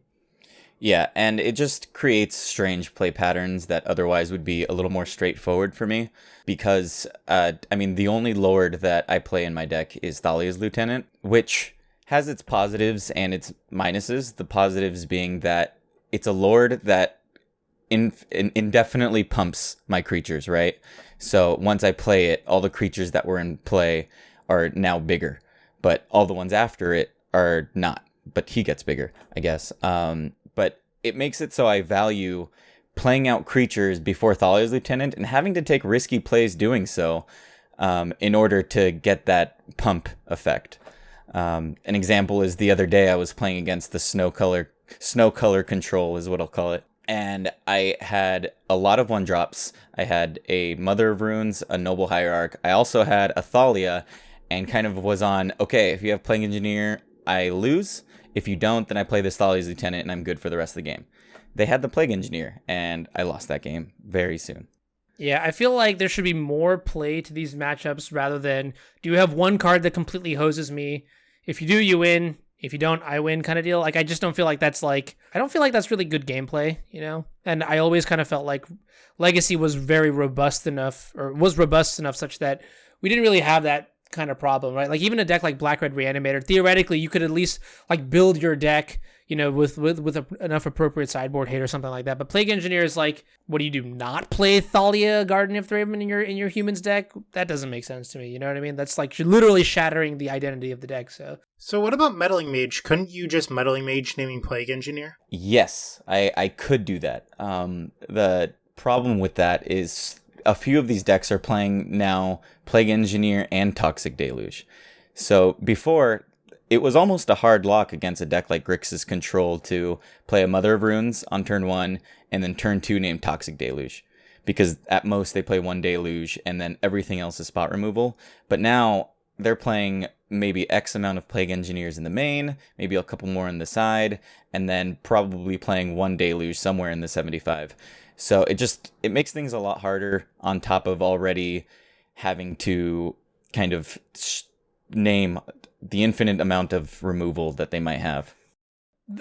Yeah, and it just creates strange play patterns that otherwise would be a little more straightforward for me. Because, the only Lord that I play in my deck is Thalia's Lieutenant, which has its positives and its minuses. The positives being that it's a Lord that indefinitely pumps my creatures, right? So once I play it, all the creatures that were in play are now bigger, but all the ones after it are not. But he gets bigger, I guess. But it makes it so I value playing out creatures before Thalia's Lieutenant and having to take risky plays doing so in order to get that pump effect. An example is the other day I was playing against the snow color control is what I'll call it. And I had a lot of 1-drops. I had a Mother of Runes, a Noble Hierarch. I also had a Thalia, and kind of was on, okay, if you have Plague Engineer, I lose. If you don't, then I play this Thalia's Lieutenant, and I'm good for the rest of the game. They had the Plague Engineer, and I lost that game very soon. Yeah, I feel like there should be more play to these matchups rather than, do you have one card that completely hoses me? If you do, you win. If you don't, I win kind of deal. I just don't feel like that's I don't feel like that's really good gameplay, And I always kind of felt like Legacy was very robust enough such that we didn't really have that kind of problem, right? Even a deck like Black Red Reanimator, theoretically you could at least build your deck, with enough appropriate sideboard hate or something like that. But Plague Engineer is what do you do? Not play Thalia, Garden of Thraben in your Humans deck? That doesn't make sense to me. You know what I mean? That's you're literally shattering the identity of the deck. So what about Meddling Mage? Couldn't you just Meddling Mage naming Plague Engineer? Yes, I could do that. The problem with that is a few of these decks are playing now Plague Engineer and Toxic Deluge. So before, it was almost a hard lock against a deck like Grixis Control to play a Mother of Runes on turn 1 and then turn 2 named Toxic Deluge. Because at most they play 1 Deluge and then everything else is spot removal. But now they're playing maybe X amount of Plague Engineers in the main, maybe a couple more on the side, and then probably playing 1 Deluge somewhere in the 75. So it makes things a lot harder on top of already having to kind of name the infinite amount of removal that they might have.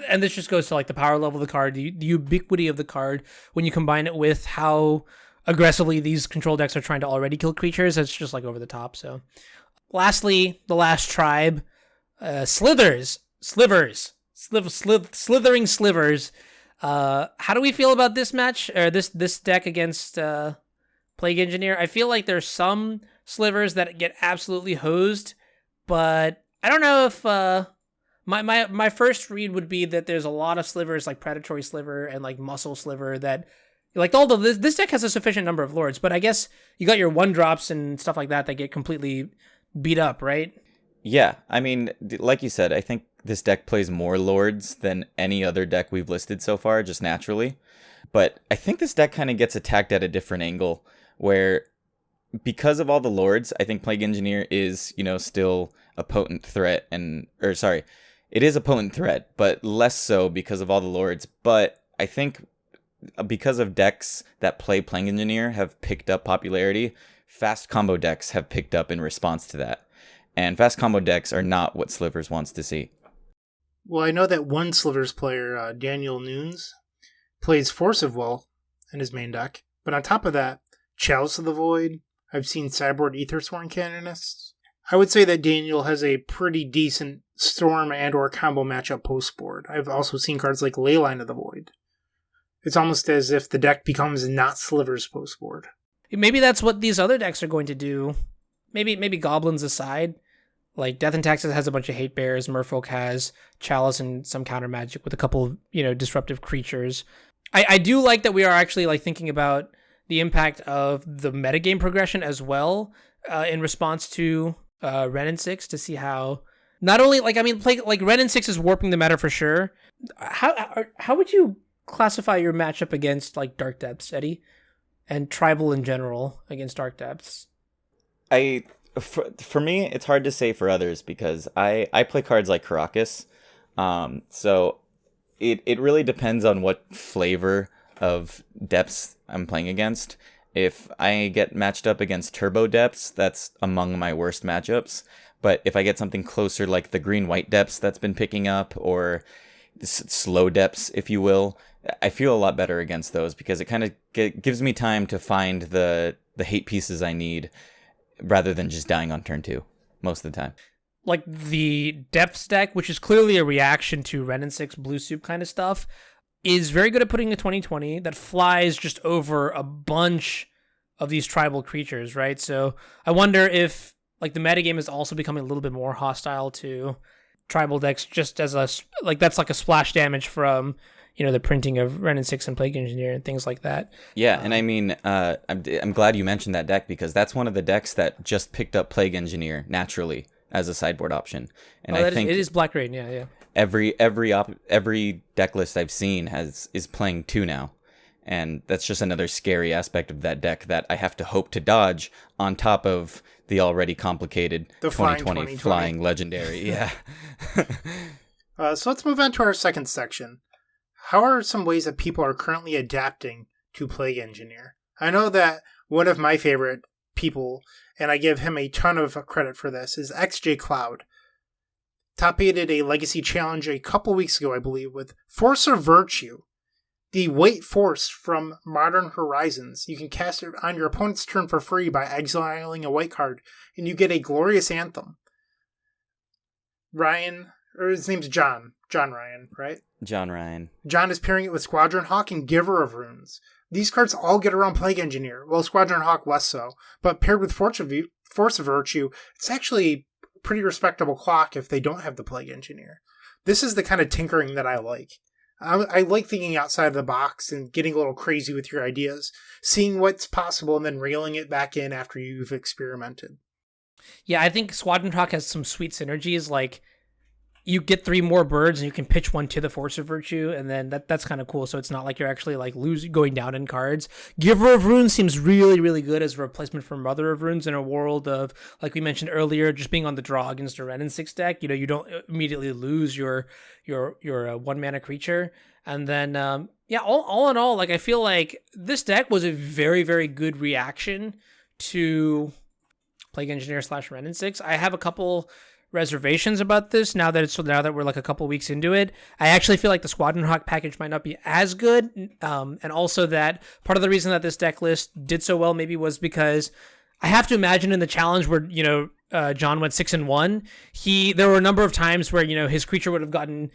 And this just goes to like the power level of the card, the ubiquity of the card. When you combine it with how aggressively these control decks are trying to already kill creatures, it's just like over the top. So, lastly, the last tribe, slithering slivers. How do we feel about this match or this deck against Plague Engineer? I feel like there's some slivers that get absolutely hosed, but I don't know if my first read would be that there's a lot of slivers like Predatory Sliver and like Muscle Sliver that like although this deck has a sufficient number of lords, but I guess you got your 1-drops and stuff like that get completely beat up, right? Yeah, I mean, like you said, I think this deck plays more lords than any other deck we've listed so far, just naturally. But I think this deck kind of gets attacked at a different angle, where because of all the lords, I think Plague Engineer is, still a potent threat, it is a potent threat, but less so because of all the lords. But I think because of decks that play Plague Engineer have picked up popularity, fast combo decks have picked up in response to that. And fast combo decks are not what Slivers wants to see. Well, I know that one Slivers player, Daniel Nunes, plays Force of Will in his main deck. But on top of that, Chalice of the Void, I've seen Cyborg Aethersworn Canonists. I would say that Daniel has a pretty decent Storm and or combo matchup post-board. I've also seen cards like Leyline of the Void. It's almost as if the deck becomes not Slivers post-board. Maybe that's what these other decks are going to do. Maybe Goblins aside. Like Death and Taxes has a bunch of Hate Bears, Merfolk has Chalice and some counter magic with a couple of, disruptive creatures. I do like that we are actually like thinking about the impact of the metagame progression as well in response to Ren and 6 to see how not only Ren and 6 is warping the meta for sure. How would you classify your matchup against like Dark Depths, Eddie, and Tribal in general against Dark Depths? For me, it's hard to say for others because I play cards like Caracas, so it really depends on what flavor of depths I'm playing against. If I get matched up against Turbo Depths, that's among my worst matchups. But if I get something closer like the Green-White Depths that's been picking up, or Slow Depths, if you will, I feel a lot better against those because it kind of gives me time to find the hate pieces I need rather than just dying on turn 2 most of the time. Like the Depths deck, which is clearly a reaction to Ren and 6 Blue Soup kind of stuff, is very good at putting a 20/20 that flies just over a bunch of these tribal creatures, right? So I wonder if like the metagame is also becoming a little bit more hostile to tribal decks just as that's like a splash damage from the printing of Ren and 6 and Plague Engineer and things like that. Yeah, and I mean, I'm glad you mentioned that deck because that's one of the decks that just picked up Plague Engineer naturally as a sideboard option. And I think it is Black Rain, yeah. Every deck list I've seen is playing 2 now, and that's just another scary aspect of that deck that I have to hope to dodge on top of the already complicated 2020 flying legendary. Yeah. So let's move on to our second section. How are some ways that people are currently adapting to Plague Engineer? I know that one of my favorite people, and I give him a ton of credit for this, is XJ Cloud. Top-aided a Legacy Challenge a couple weeks ago, I believe, with Force of Virtue, the White Force from Modern Horizons. You can cast it on your opponent's turn for free by exiling a white card, and you get a Glorious Anthem. Ryan, or his name's John Ryan, right? John Ryan. John is pairing it with Squadron Hawk and Giver of Runes. These cards all get around Plague Engineer, well, Squadron Hawk less so, but paired with Force of Virtue, it's actually pretty respectable clock if they don't have the Plague Engineer. This is the kind of tinkering that I like. I like thinking outside of the box and getting a little crazy with your ideas, seeing what's possible and then reeling it back in after you've experimented. Yeah, I think Squadron Hawk has some sweet synergies, like you get 3 more birds and you can pitch one to the Force of Virtue, and then that's kind of cool. So it's not like you're actually like going down in cards. Giver of Runes seems really, really good as a replacement for Mother of Runes in a world of, like we mentioned earlier, just being on the draw against a Ren and 6 deck. You don't immediately lose your 1 mana creature. And then all in all, like I feel like this deck was a very, very good reaction to Plague Engineer / Ren and 6. I have a couple reservations about this now that we're like a couple weeks into it. I actually feel like the Squadron Hawk package might not be as good, and also that part of the reason that this deck list did so well maybe was because I have to imagine in the challenge where John went 6-1, there were a number of times where his creature would have gotten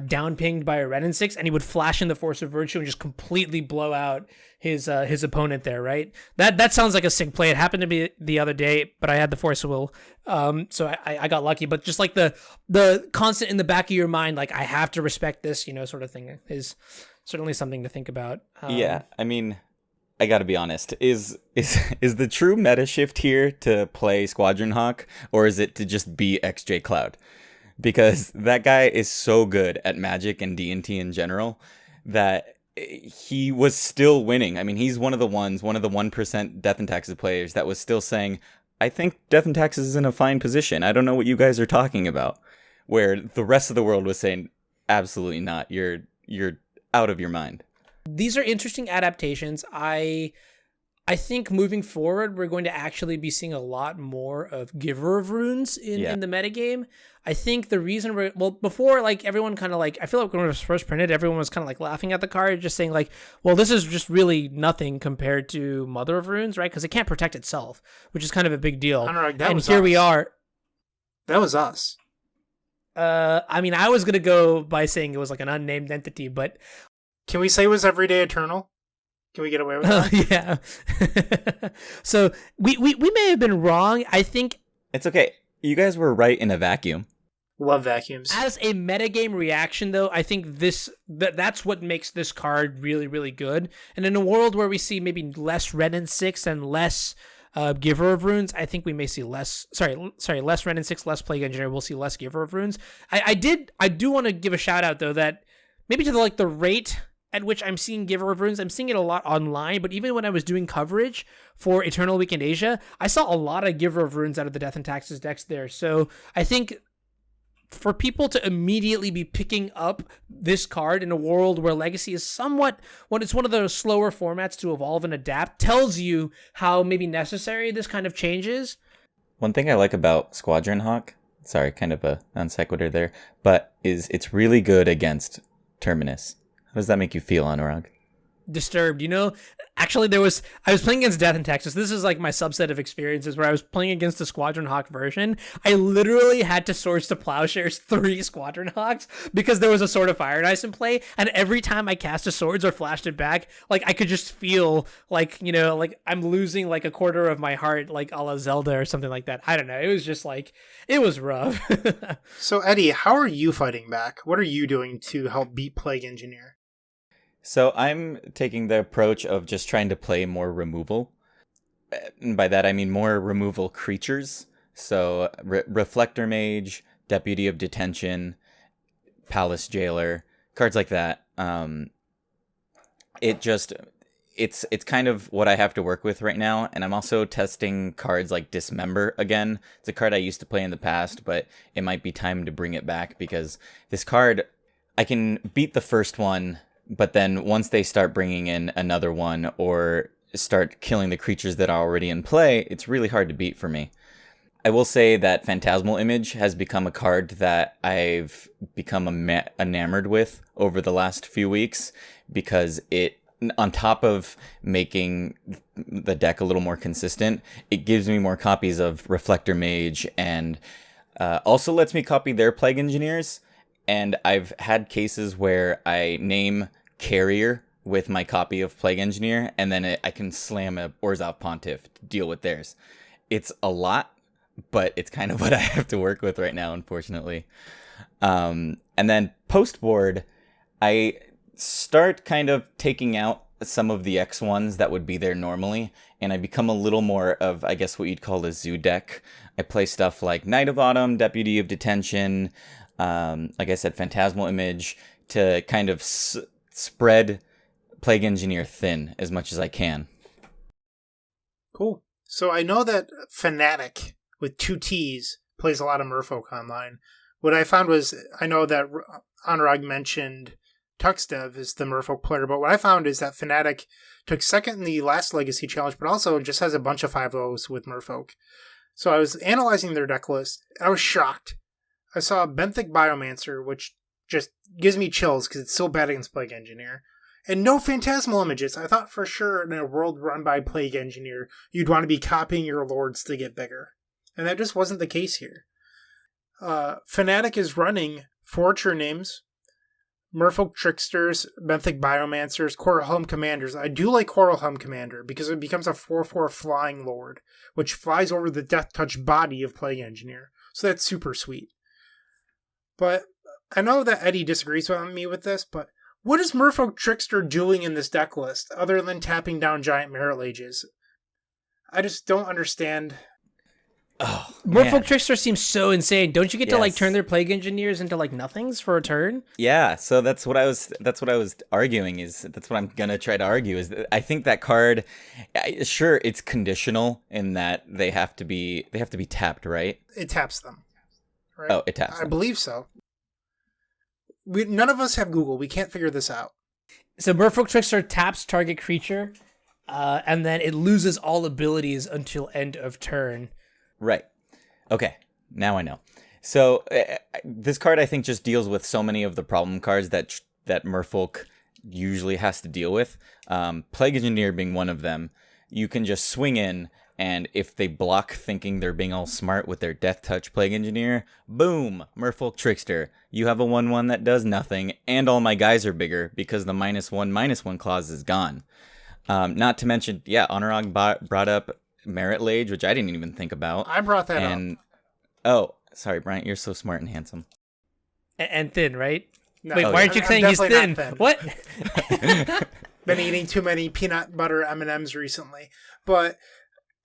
down pinged by a Ren and 6, and he would flash in the Force of Virtue and just completely blow out his opponent there, right? That sounds like a sick play. It happened to be the other day, but I had the Force of Will, so I got lucky. But just like the constant in the back of your mind, like I have to respect this, sort of thing is certainly something to think about. Yeah, I mean, I gotta be honest. Is the true meta shift here to play Squadron Hawk, or is it to just be XJ Cloud? Because that guy is so good at Magic and D&T in general that he was still winning. I mean, he's one of the 1% Death and Taxes players that was still saying, I think Death and Taxes is in a fine position. I don't know what you guys are talking about. Where the rest of the world was saying, absolutely not. You're out of your mind. These are interesting adaptations. I think moving forward, we're going to actually be seeing a lot more of Giver of Runes in the metagame. I think the reason before, like, everyone kind of like, I feel like when it was first printed, everyone was kind of like laughing at the card, just saying like, well, this is just really nothing compared to Mother of Runes, right? Because it can't protect itself, which is kind of a big deal. We are. That was us. I mean, I was going to go by saying it was like an unnamed entity, but... Can we say it was Everyday Eternal? Can we get away with that? Yeah. So we may have been wrong. I think... It's okay. You guys were right in a vacuum. Love vacuums. As a metagame reaction, though, I think that's what makes this card really, really good. And in a world where we see maybe less Ren and 6 and less Giver of Runes, I think we may see less Ren and 6, less Plague Engineer. We'll see less Giver of Runes. I do want to give a shout out, though, that maybe to the rate at which I'm seeing Giver of Runes, I'm seeing it a lot online, but even when I was doing coverage for Eternal Weekend Asia, I saw a lot of Giver of Runes out of the Death and Taxes decks there. So I think for people to immediately be picking up this card in a world where Legacy is somewhat, when it's one of those slower formats to evolve and adapt, tells you how maybe necessary this kind of change is. One thing I like about Squadron Hawk, sorry, kind of a non sequitur there, but is it's really good against Terminus. How does that make you feel, Anurag? Disturbed. Actually, I was playing against Death and Taxes. This is like my subset of experiences where I was playing against the Squadron Hawk version. I literally had to Swords to Plowshares 3 Squadron Hawks because there was a Sword of Fire and Ice in play, and every time I cast a Swords or flashed it back, like I could just feel like, like I'm losing like a quarter of my heart, like a la Zelda or something like that. I don't know. It was just like, it was rough. So Eddie, how are you fighting back? What are you doing to help beat Plague Engineer? So I'm taking the approach of just trying to play more removal. And by that, I mean more removal creatures. So Reflector Mage, Deputy of Detention, Palace Jailer, cards like that. It's kind of what I have to work with right now. And I'm also testing cards like Dismember again. It's a card I used to play in the past, but it might be time to bring it back because this card, I can beat the first one, but then once they start bringing in another one or start killing the creatures that are already in play, it's really hard to beat for me. I will say that Phantasmal Image has become a card that I've become enamored with over the last few weeks because it, on top of making the deck a little more consistent, it gives me more copies of Reflector Mage and also lets me copy their Plague Engineers. And I've had cases where I name Carrier with my copy of Plague Engineer, and then I can slam a Orzhov Pontiff to deal with theirs. It's a lot, but it's kind of what I have to work with right now, unfortunately. And then post-board, I start kind of taking out some of the X1s that would be there normally, and I become a little more of, I guess, what you'd call a zoo deck. I play stuff like Knight of Autumn, Deputy of Detention, like I said, Phantasmal Image to kind of spread Plague Engineer thin as much as I can. Cool. So I know that Fnatic with 2 T's plays a lot of Merfolk online. What I found was, I know that Anurag mentioned Tuxdev is the Merfolk player, but what I found is that Fnatic took second in the last Legacy Challenge, but also just has a bunch of 5-0s with Merfolk. So I was analyzing their deck list. I was shocked. I saw Benthic Biomancer, which just gives me chills because it's so bad against Plague Engineer. And no Phantasmal Images. I thought for sure in a world run by Plague Engineer, you'd want to be copying your lords to get bigger. And that just wasn't the case here. Fnatic is running 4 Names, Merfolk Tricksters, Benthic Biomancers, Coral Helm Commanders. I do like Coral Helm Commander because it becomes a 4/4 Flying Lord, which flies over the Death Touch body of Plague Engineer. So that's super sweet. But I know that Eddie disagrees with me with this, but what is Merfolk Trickster doing in this deck list other than tapping down giant Merit Lages? I just don't understand. Oh, Merfolk Trickster seems so insane. Don't you get to like Yes. turn their Plague Engineers into like nothings for a turn? Yeah, so that's what I was arguing, is that's what I'm going to try to argue, is that I think that card, sure, it's conditional in that they have to be tapped, right? It taps them. Right? Oh, it taps I them. believe so. None of us have Google. We can't figure this out. So Merfolk Trickster taps target creature, and then it loses all abilities until end of turn. Right. Okay. Now I know. So this card, I think, just deals with so many of the problem cards that Merfolk usually has to deal with. Plague Engineer being one of them. You can just swing in, and if they block thinking they're being all smart with their Death Touch Plague Engineer, boom, Merfolk Trickster. You have a 1/1 that does nothing, and all my guys are bigger because the -1/-1 clause is gone. Not to mention, yeah, Anurag brought up Merit Lage, which I didn't even think about. I brought that up. Oh, sorry, Bryant, you're so smart and handsome. And thin, right? No, Wait, why aren't you I'm saying he's definitely thin? not What? Been eating too many peanut butter M&Ms recently. But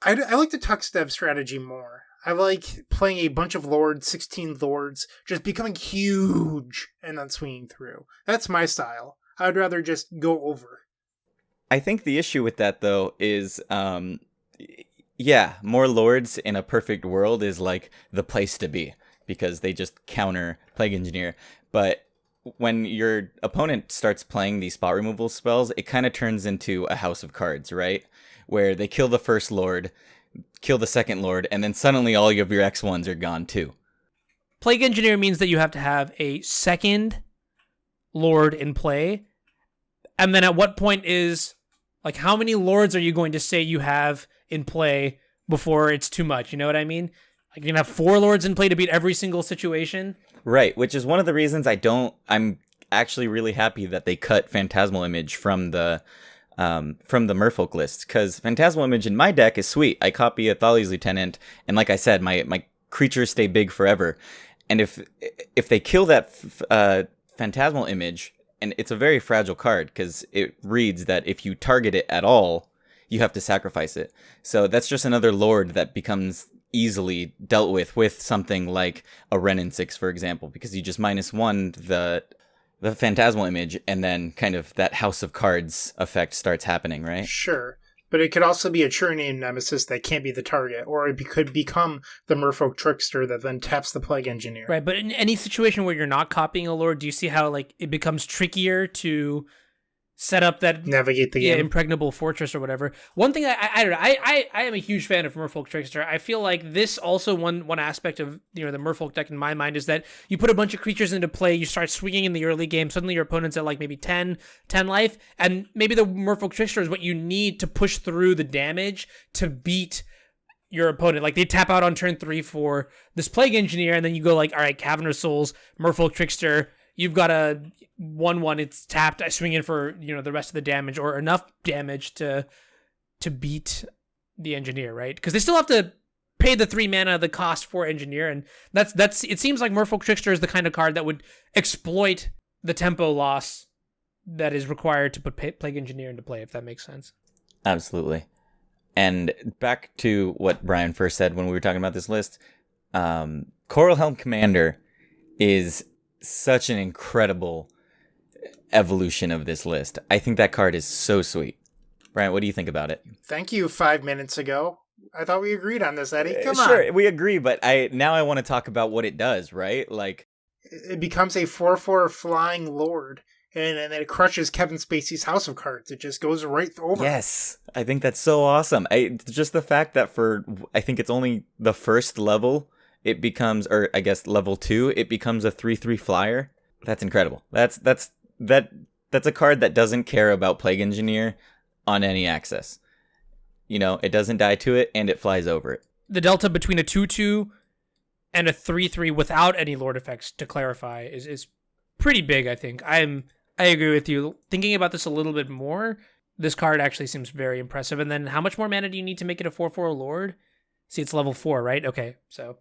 I like the Tuxdev strategy more. I like playing a bunch of lords, 16 lords, just becoming huge and then swinging through. That's my style. I'd rather just go over. I think the issue with that, though, is, yeah, more lords in a perfect world is like the place to be because they just counter Plague Engineer. But when your opponent starts playing these spot removal spells, it kind of turns into a house of cards, right? Where they kill the first lord, kill the second lord, and then suddenly all of your X1s are gone too. Plague Engineer means that you have to have a second lord in play. And then at what point is, like, how many lords are you going to say you have in play before it's too much? You know what I mean? Like, you're going to have 4 lords in play to beat every single situation? Right, which is one of the reasons I'm actually really happy that they cut Phantasmal Image from the Merfolk list, because Phantasmal Image in my deck is sweet. I copy a Thali's Lieutenant, and like I said, my creatures stay big forever. And if they kill that Phantasmal Image, and it's a very fragile card because it reads that if you target it at all, you have to sacrifice it. So that's just another lord that becomes easily dealt with something like a Renin 6, for example, because you just -1 the Phantasmal Image, and then kind of that House of Cards effect starts happening, right? Sure. But it could also be a true name nemesis that can't be the target, or it could become the Merfolk Trickster that then taps the Plague Engineer. Right, but in any situation where you're not copying a lord, do you see how, like, it becomes trickier to set up that Navigate the game. impregnable fortress or whatever? One thing I don't know, I am a huge fan of Merfolk Trickster. I feel like this also one aspect of, you know, the Merfolk deck in my mind is that you put a bunch of creatures into play, you start swinging in the early game, suddenly your opponent's at like maybe 10 life, and maybe the Merfolk Trickster is what you need to push through the damage to beat your opponent. Like, they tap out on turn 3 for this Plague Engineer, and then you go like, all right, Cavern of Souls, Merfolk Trickster, you've got a 1/1, it's tapped, I swing in for, you know, the rest of the damage, or enough damage to beat the Engineer, right? Because they still have to pay the 3 mana, the cost for Engineer, and that's it seems like Merfolk Trickster is the kind of card that would exploit the tempo loss that is required to put Plague Engineer into play, if that makes sense. Absolutely. And back to what Brian first said when we were talking about this list, Coral Helm Commander, is such an incredible evolution of this list. I think that card is so sweet. Brian, what do you think about it? Thank you 5 minutes ago. I thought we agreed on this, Eddie. Come on. Sure, we agree, but I want to talk about what it does, right? Like, it becomes a 4/4 flying lord, and then it crushes Kevin Spacey's House of Cards. It just goes right over. yes, I think that's so awesome. Just the fact that I think it's only the first level, it becomes, or I guess level 2, it becomes a 3/3 flyer. That's incredible. That's a card that doesn't care about Plague Engineer on any axis. You know, it doesn't die to it, and it flies over it. The delta between a 2/2 and a 3/3 without any Lord effects, to clarify, is pretty big, I think. I agree with you. Thinking about this a little bit more, this card actually seems very impressive. And then how much more mana do you need to make it a 4/4 Lord? See, it's level 4, right? Okay, so.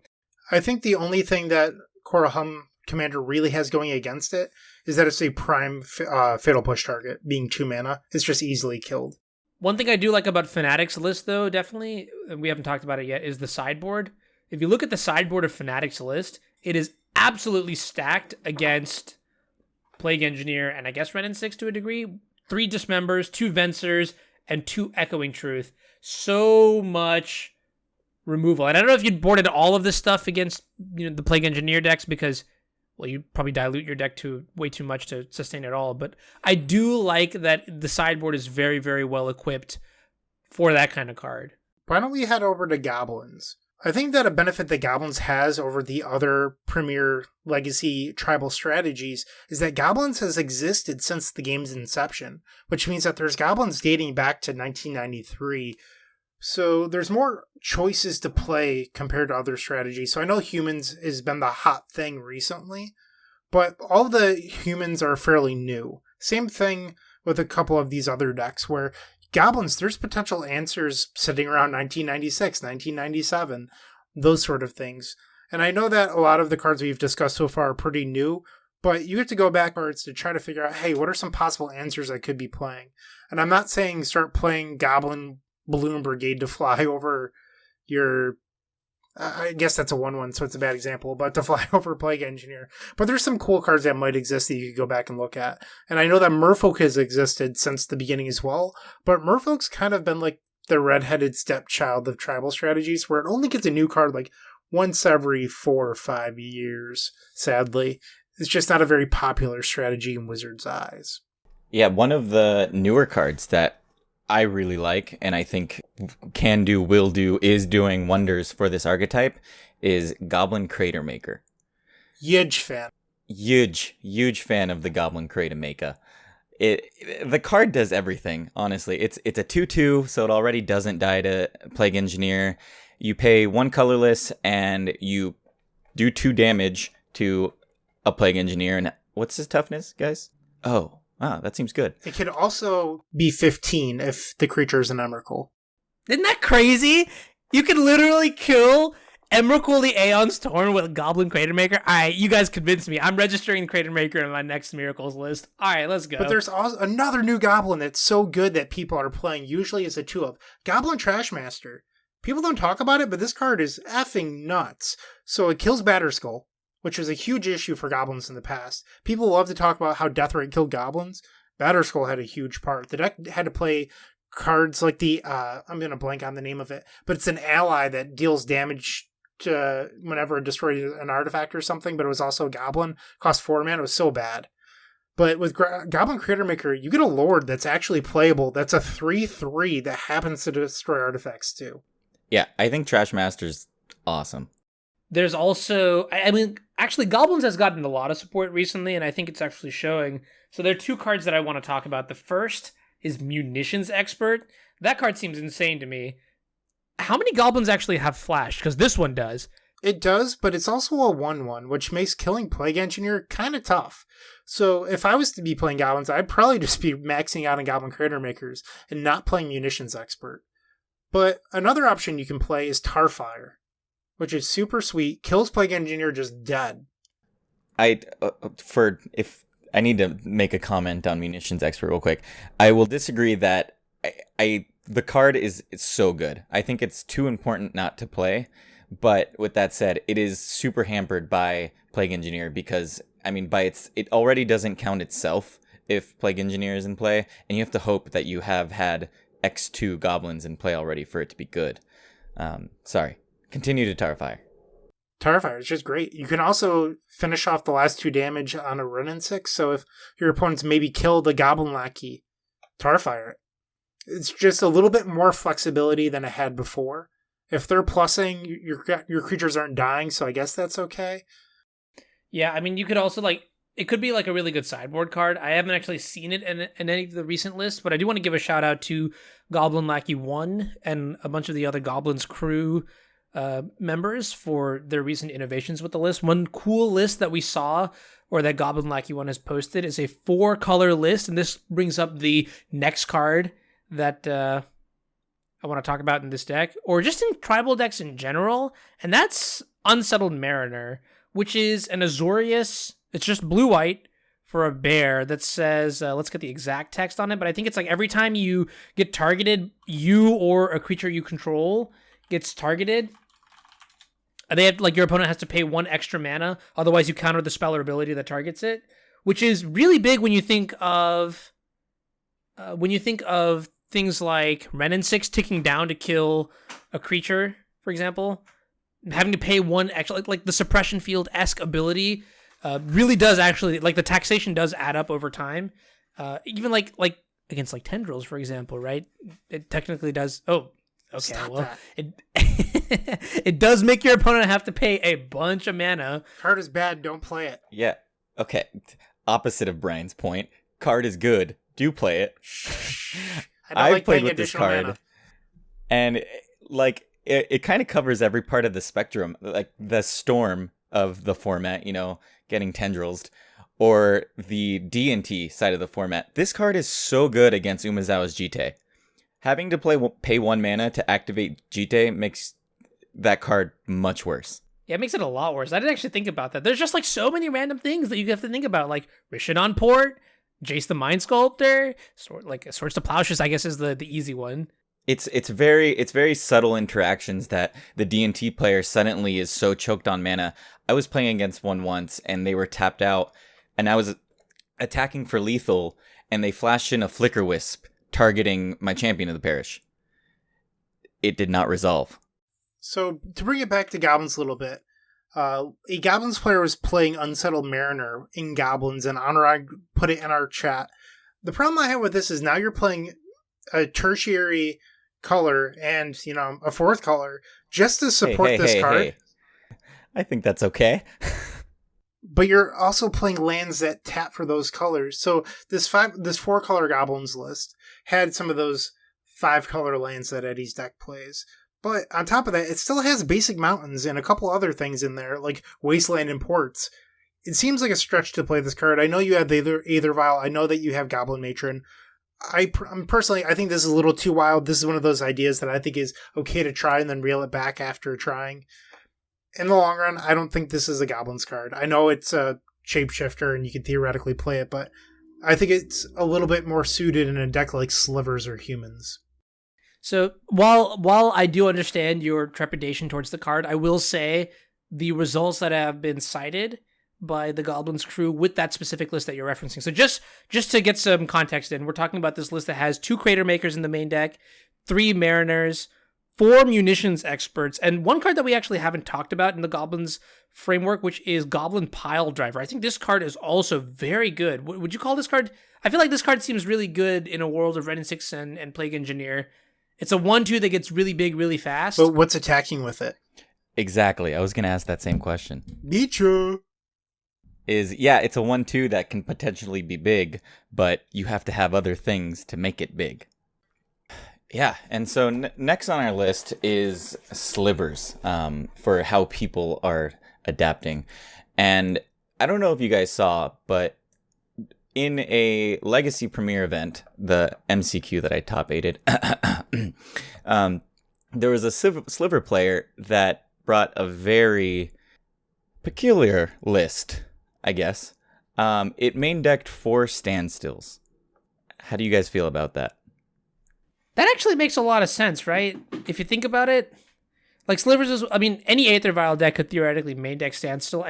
I think the only thing that Korahum Commander really has going against it is that it's a prime Fatal Push target, being 2 mana. It's just easily killed. One thing I do like about Fnatic's list, though, definitely, and we haven't talked about it yet, is the sideboard. If you look at the sideboard of Fnatic's list, it is absolutely stacked against Plague Engineer and I guess Ren and 6 to a degree. 3 Dismembers, 2 Vencers, and 2 Echoing Truth. So much removal. And I don't know if you'd boarded all of this stuff against the Plague Engineer decks because, well, you'd probably dilute your deck to way too much to sustain it all. But I do like that the sideboard is very, very well equipped for that kind of card. Why don't we head over to Goblins? I think that a benefit that Goblins has over the other premier legacy tribal strategies is that Goblins has existed since the game's inception, which means that there's Goblins dating back to 1993. So there's more choices to play compared to other strategies. So I know Humans has been the hot thing recently, but all the Humans are fairly new. Same thing with a couple of these other decks where Goblins, there's potential answers sitting around 1996, 1997, those sort of things. And I know that a lot of the cards we've discussed so far are pretty new, but you have to go backwards to try to figure out, hey, what are some possible answers I could be playing? And I'm not saying start playing Goblin Balloon Brigade to fly over your... I guess that's a 1/1, so it's a bad example, but to fly over Plague Engineer. But there's some cool cards that might exist that you could go back and look at. And I know that Merfolk has existed since the beginning as well, but Merfolk's kind of been like the redheaded stepchild of tribal strategies, where it only gets a new card like once every 4 or 5 years, sadly. It's just not a very popular strategy in Wizards' eyes. Yeah, one of the newer cards that I really like, and I think can do, will do, is doing wonders for this archetype, is Goblin Crater Maker. Huge fan. Huge fan of the Goblin Crater Maker. The card does everything, honestly. It's a 2/2, so it already doesn't die to Plague Engineer. You pay 1 colorless, and you do 2 damage to a Plague Engineer. And what's his toughness, guys? Oh. Ah, that seems good. It could also be 15 if the creature is an Emrakul. Isn't that crazy? You could literally kill Emrakul the Aeon's Torn with Goblin Crater Maker. Alright, you guys convinced me. I'm registering Crater Maker in my next Miracles list. Alright, let's go. But there's also another new Goblin that's so good that people are playing, usually as a 2 of. Goblin Trashmaster. People don't talk about it, but this card is effing nuts. So it kills Batterskull, which was a huge issue for Goblins in the past. People love to talk about how Deathrite killed Goblins. Batterskull had a huge part. The deck had to play cards like the, I'm going to blank on the name of it, but it's an ally that deals damage to whenever it destroys an artifact or something, but it was also a Goblin. Cost 4 mana. It was so bad. But with Goblin Crater Maker, you get a Lord that's actually playable. That's a 3/3 that happens to destroy artifacts too. Yeah, I think Trashmaster's awesome. There's also, I mean, actually, Goblins has gotten a lot of support recently, and I think it's actually showing. So there are 2 cards that I want to talk about. The first is Munitions Expert. That card seems insane to me. How many Goblins actually have Flash? Because this one does. It does, but it's also a 1/1, which makes killing Plague Engineer kind of tough. So if I was to be playing Goblins, I'd probably just be maxing out on Goblin Crater Makers and not playing Munitions Expert. But another option you can play is Tarfire, which is super sweet, kills Plague Engineer just dead. If I need to make a comment on Munitions Expert real quick, I will disagree that the card is so good. I think it's too important not to play, But with that said, it is super hampered by Plague Engineer because, I mean, it already doesn't count itself if Plague Engineer is in play, and you have to hope that you have had X2 goblins in play already for it to be good. Sorry. Continue to Tarfire. Tarfire is just great. You can also finish off the last 2 damage on a run in 6, so if your opponents maybe kill the Goblin Lackey, Tarfire. It's just a little bit more flexibility than it had before. If they're plussing, your creatures aren't dying, so I guess that's okay. Yeah, I mean, you could also, like, it could be like a really good sideboard card. I haven't actually seen it in any of the recent lists, but I do want to give a shout out to Goblin Lackey 1 and a bunch of the other Goblins crew members for their recent innovations with the list. One cool list that we saw, or that Goblin Lackey 1 has posted, is a 4-color list, and this brings up the next card that I want to talk about in this deck, or just in tribal decks in general, and that's Unsettled Mariner, which is an Azorius. It's just blue-white for a bear that says, let's get the exact text on it, but I think it's like every time you get targeted, you or a creature you control gets targeted, they have, like, your opponent has to pay 1 extra mana, otherwise you counter the spell or ability that targets it, which is really big when you think of things like Ren and 6 ticking down to kill a creature, for example. Having to pay 1 extra, like the suppression field-esque ability really does actually, like, the taxation does add up over time. Even like against like tendrils, for example, right? It technically does. Oh, okay. Stop well, that. it does make your opponent have to pay a bunch of mana. Card is bad, don't play it. Yeah. Okay. Opposite of Brian's point. Card is good. Do play it. I've played with this card, mana. and like it kind of covers every part of the spectrum, like the storm of the format, you know, getting tendrils, or the D&T side of the format. This card is so good against Umezawa's Jite. Having to pay 1 mana to activate Jite makes that card much worse. Yeah, it makes it a lot worse. I didn't actually think about that. There's just like so many random things that you have to think about, like Rishadon Port, Jace the Mind Sculptor, Swords to Plowshares, I guess, is the easy one. It's very subtle interactions that the D&T player suddenly is so choked on mana. I was playing against one once, and they were tapped out, and I was attacking for lethal, and they flashed in a Flicker Wisp, targeting my champion of the parish. It did not resolve. So, to bring it back to Goblins a little bit, a Goblins player was playing Unsettled Mariner in Goblins, and Anurag put it in our chat. The problem I have with this is now you're playing a tertiary color and, you know, a 4th color just to support this card. Hey. I think that's okay. But you're also playing lands that tap for those colors. So this 4-color Goblins list had some of those 5-color lands that Eddie's deck plays. But on top of that, it still has basic mountains and a couple other things in there, like Wasteland and Ports. It seems like a stretch to play this card. I know you have the Aether Vial. I know that you have Goblin Matron. Personally, I think this is a little too wild. This is one of those ideas that I think is okay to try and then reel it back after trying. In the long run, I don't think this is a Goblins card. I know it's a shapeshifter and you can theoretically play it, but I think it's a little bit more suited in a deck like Slivers or Humans. So while I do understand your trepidation towards the card, I will say the results that have been cited by the Goblins crew with that specific list that you're referencing. So just to get some context in, we're talking about this list that has 2 Crater Makers in the main deck, 3 Mariners, 4 Munitions Experts, and one card that we actually haven't talked about in the Goblins framework, which is Goblin Pile Driver. I think this card is also very good. Would you call this card? I feel like this card seems really good in a world of Red and 6 and Plague Engineer. It's a 1/2 that gets really big really fast. But what's attacking with it? Exactly. I was going to ask that same question. Micho! It's a 1/2 that can potentially be big, but you have to have other things to make it big. Yeah, and so next on our list is Slivers, for how people are adapting. And I don't know if you guys saw, but in a Legacy Premier event, the MCQ that I top 8'd, there was a Sliver player that brought a very peculiar list, I guess. It main decked 4 standstills. How do you guys feel about that? That actually makes a lot of sense, right? If you think about it, Like Slivers is, I mean, any Aether Vial deck could theoretically main deck Standstill.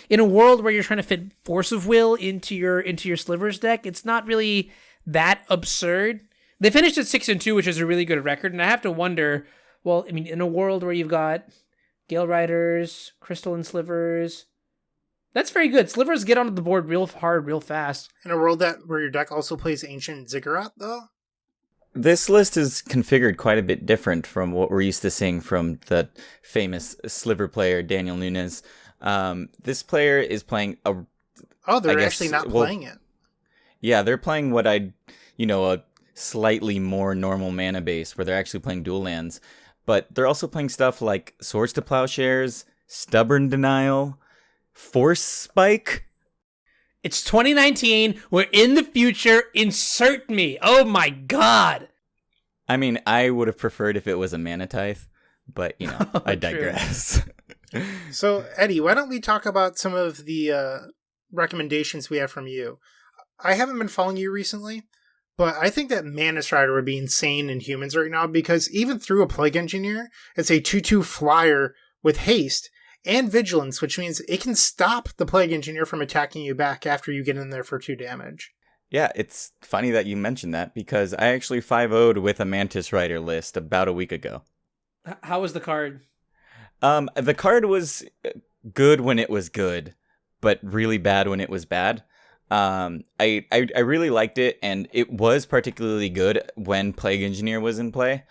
In a world where you're trying to fit Force of Will into your Slivers deck, it's not really that absurd. They finished at 6-2, which is a really good record, and I have to wonder, well, I mean, in a world where you've got Gale Riders, Crystal and Slivers, that's very good. Slivers get onto the board real hard, real fast. In a world where your deck also plays Ancient Ziggurat, though? This list is configured quite a bit different from what we're used to seeing from the famous Sliver player, Daniel Nunes. This player is playing a... Oh, they're actually not playing it. Yeah, they're playing what a slightly more normal mana base, where they're actually playing dual lands. But they're also playing stuff like Swords to Plowshares, Stubborn Denial, Force Spike. It's 2019. We're in the future. Insert me. Oh my god. I mean, I would have preferred if it was a Mana Tithe, but, I digress. So, Eddie, why don't we talk about some of the recommendations we have from you? I haven't been following you recently, but I think that Mana Strider would be insane in humans right now, because even through a Plague Engineer, it's a 2/2 flyer with haste and vigilance, which means it can stop the Plague Engineer from attacking you back after you get in there for 2 damage. Yeah, it's funny that you mentioned that, because I actually 5-0'd with a Mantis Rider list about a week ago. How was the card? The card was good when it was good, but really bad when it was bad. I really liked it, and it was particularly good when Plague Engineer was in play.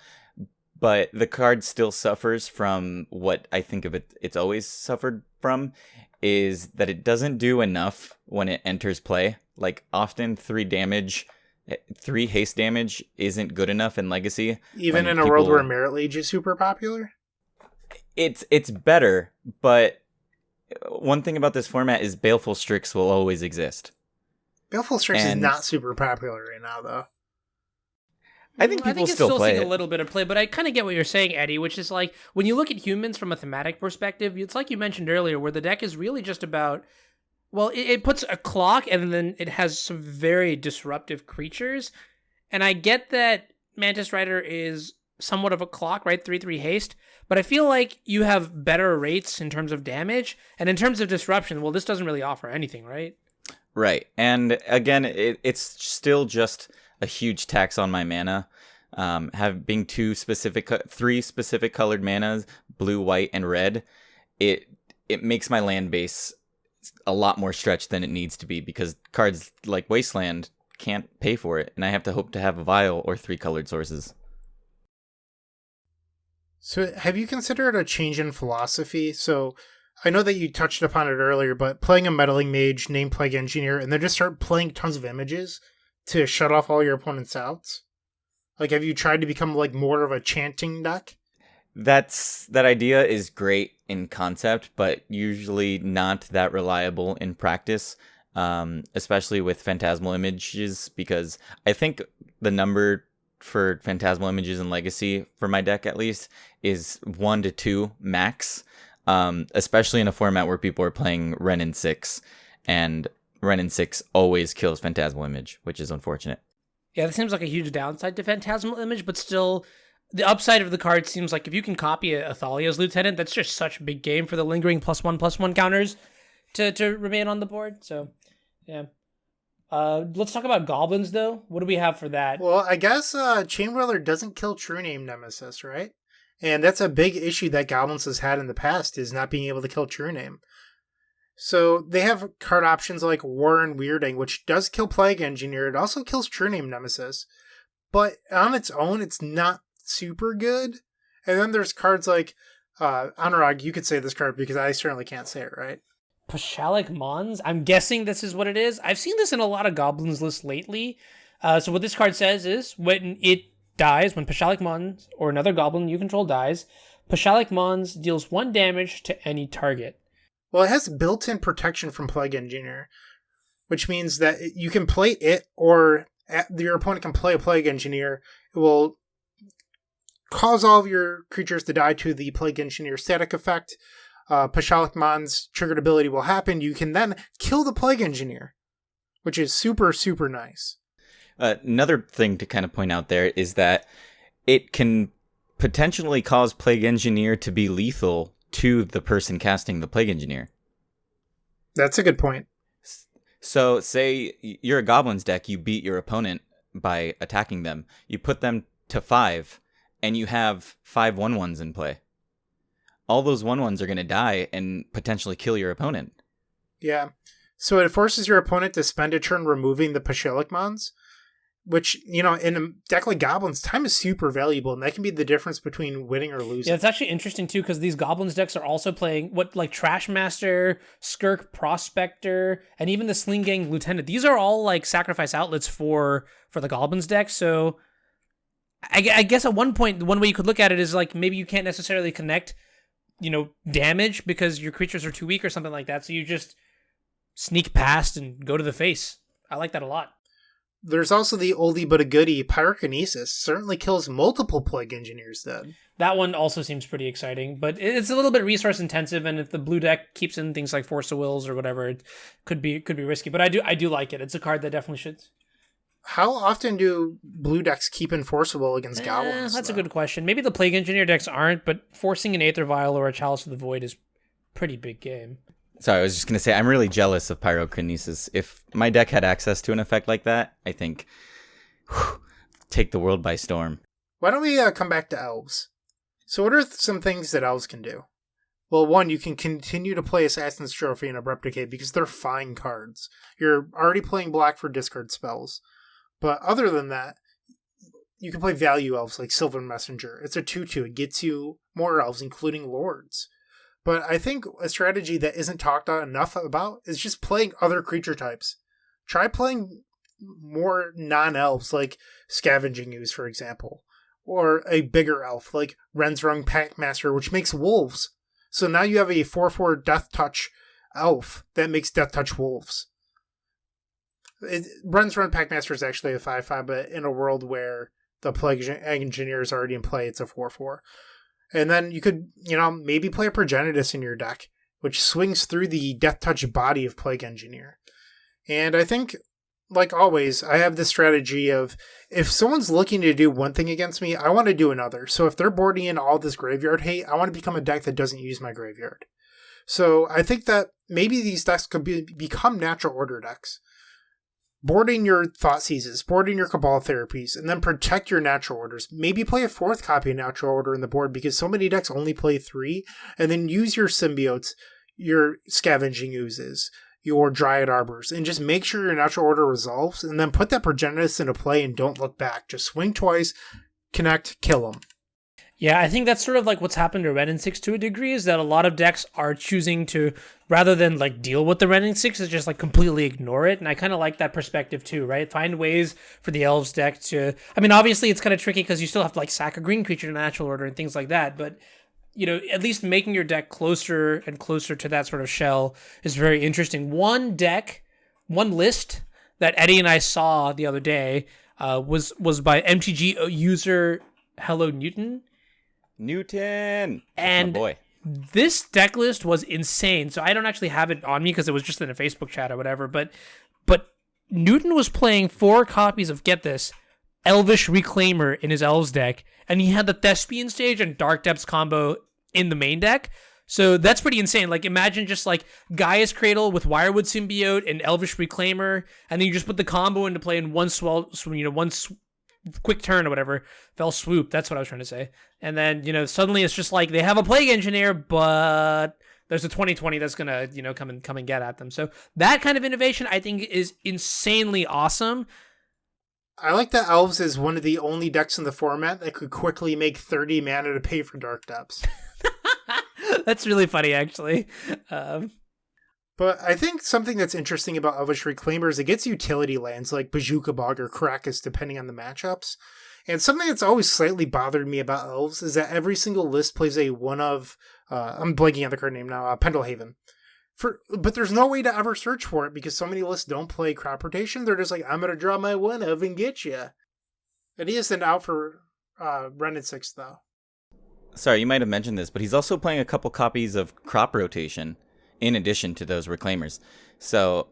But the card still suffers from what I think of it's always suffered from, is that it doesn't do enough when it enters play. Like, often 3 haste damage isn't good enough in Legacy. Even in a world where Merit Lage is super popular? It's better, but one thing about this format is Baleful Strix will always exist. Baleful Strix is not super popular right now, though. I think people still play it. A little bit of play, but I kind of get what you're saying, Eddie, which is like, when you look at humans from a thematic perspective, it's like you mentioned earlier, where the deck is really just about, well, it puts a clock, and then it has some very disruptive creatures. And I get that Mantis Rider is somewhat of a clock, right? 3/3 haste. But I feel like you have better rates in terms of damage. And in terms of disruption, well, this doesn't really offer anything, right? Right. And again, it's still just a huge tax on my mana. Being 3 specific colored manas, blue, white, and red, it makes my land base a lot more stretched than it needs to be, because cards like Wasteland can't pay for it, and I have to hope to have a vial or 3 colored sources. So have you considered a change in philosophy? So I know that you touched upon it earlier, but playing a Meddling Mage named Plague Engineer and then just start playing tons of images to shut off all your opponent's outs? Like, have you tried to become like more of a chanting deck? That idea is great in concept, but usually not that reliable in practice, especially with Phantasmal Images, because I think the number for Phantasmal Images in Legacy, for my deck at least, is 1 to 2 max, especially in a format where people are playing Ren and 6, and Ren and 6 always kills Phantasmal Image, which is unfortunate. Yeah, that seems like a huge downside to Phantasmal Image, but still, the upside of the card seems like if you can copy a Thalia's Lieutenant, that's just such a big game for the lingering +1/+1 counters to remain on the board. So, yeah. Let's talk about goblins, though. What do we have for that? Well, I guess Chainwhirler doesn't kill True Name Nemesis, right? And that's a big issue that goblins has had in the past, is not being able to kill True Name. So they have card options like War and Weirding, which does kill Plague Engineer. It also kills True Name Nemesis. But on its own, it's not super good. And then there's cards like Anurag. You could say this card because I certainly can't say it, right? Pashalik Mons? I'm guessing this is what it is. I've seen this in a lot of goblins lists lately. So what this card says is, when it dies, when Pashalik Mons or another goblin you control dies, Pashalik Mons deals 1 damage to any target. Well, it has built-in protection from Plague Engineer, which means that you can play it, or your opponent can play a Plague Engineer. It will cause all of your creatures to die to the Plague Engineer static effect. Pashalik Mons' triggered ability will happen. You can then kill the Plague Engineer, which is super, super nice. Another thing to kind of point out there is that it can potentially cause Plague Engineer to be lethal to the person casting the Plague Engineer. That's a good point. So say you're a Goblins deck, you beat your opponent by attacking them. You put them to 5, and you have 5 1/1s in play. All those 1/1s are going to die and potentially kill your opponent. Yeah. So it forces your opponent to spend a turn removing the Pashalik Mons, which, in a deck like Goblins, time is super valuable, and that can be the difference between winning or losing. Yeah, it's actually interesting, too, because these Goblins decks are also playing Trashmaster, Skirk Prospector, and even the Sling Gang Lieutenant. These are all, sacrifice outlets for the Goblins deck, so I guess at one point, one way you could look at it is, maybe you can't necessarily connect, damage because your creatures are too weak or something like that, so you just sneak past and go to the face. I like that a lot. There's also the oldie but a goodie, Pyrokinesis. Certainly kills multiple Plague Engineers then. That one also seems pretty exciting, but it's a little bit resource intensive, and if the blue deck keeps in things like Force of Wills or whatever, it could be risky. But I do like it. It's a card that definitely should. How often do blue decks keep in Force of Will against Goblins? That's a good question. Maybe the Plague Engineer decks aren't, but forcing an Aether Vial or a Chalice of the Void is pretty big game. Sorry, I was just going to say, I'm really jealous of Pyrokinesis. If my deck had access to an effect like that, I think, take the world by storm. Why don't we come back to Elves? So what are some things that Elves can do? Well, one, you can continue to play Assassin's Trophy and Abrupt Decay because they're fine cards. You're already playing black for discard spells. But other than that, you can play value Elves like Sylvan Messenger. It's a 2/2. It gets you more Elves, including Lords. But I think a strategy that isn't talked enough about is just playing other creature types. Try playing more non-elves, like Scavenging Ooze, for example. Or a bigger elf, like Rensrung Packmaster, which makes wolves. So now you have a 4/4 Death Touch elf that makes Death Touch wolves. Rensrung Packmaster is actually a 5/5, but in a world where the Plague Engineer is already in play, it's a 4/4. And then you could, maybe play a Progenitus in your deck, which swings through the Death Touch body of Plague Engineer. And I think, like always, I have this strategy of, if someone's looking to do one thing against me, I want to do another. So if they're boarding in all this graveyard hate, I want to become a deck that doesn't use my graveyard. So I think that maybe these decks could become natural order decks. Boarding your Thought Seizes, boarding your Cabal Therapies, and then protect your natural orders. Maybe play a 4th copy of Natural Order in the board because so many decks only play 3, and then use your Symbiotes, your Scavenging Oozes, your Dryad Arbors, and just make sure your Natural Order resolves, and then put that Progenitus into play and don't look back. Just swing twice, connect, kill them. Yeah, I think that's sort of like what's happened to Red and 6 to a degree, is that a lot of decks are choosing to, rather than deal with the Red and 6, is just completely ignore it. And I kind of like that perspective too, right? Find ways for the Elves deck to, obviously it's kind of tricky because you still have to sack a green creature in natural order and things like that. But, at least making your deck closer and closer to that sort of shell is very interesting. One list that Eddie and I saw the other day was by MTG user Hello Newton. Newton! And my boy. This deck list was insane. So I don't actually have it on me because it was just in a Facebook chat or whatever. But Newton was playing 4 copies of, get this, Elvish Reclaimer in his Elves deck. And he had the Thespian Stage and Dark Depths combo in the main deck. So that's pretty insane. Imagine just Gaia's Cradle with Wirewood Symbiote and Elvish Reclaimer. And then you just put the combo into play in one quick turn or whatever, fell swoop. That's what I was trying to say. And then, suddenly it's just they have a Plague Engineer, but there's a 20/20 that's going to, come and get at them. So that kind of innovation, I think, is insanely awesome. I like that Elves is one of the only decks in the format that could quickly make 30 mana to pay for Dark Depths. That's really funny, actually. But I think something that's interesting about Elvish Reclaimer is it gets utility lands like Bazooka Bog or Caracas, depending on the matchups. And something that's always slightly bothered me about Elves is that every single list plays a one of, I'm blanking on the card name now, Pendlehaven. But there's no way to ever search for it because so many lists don't play crop rotation. They're just I'm going to draw my one of and get you. And he isn't out for Ren and 6, though. Sorry, you might have mentioned this, but he's also playing a couple copies of crop rotation in addition to those Reclaimers. So,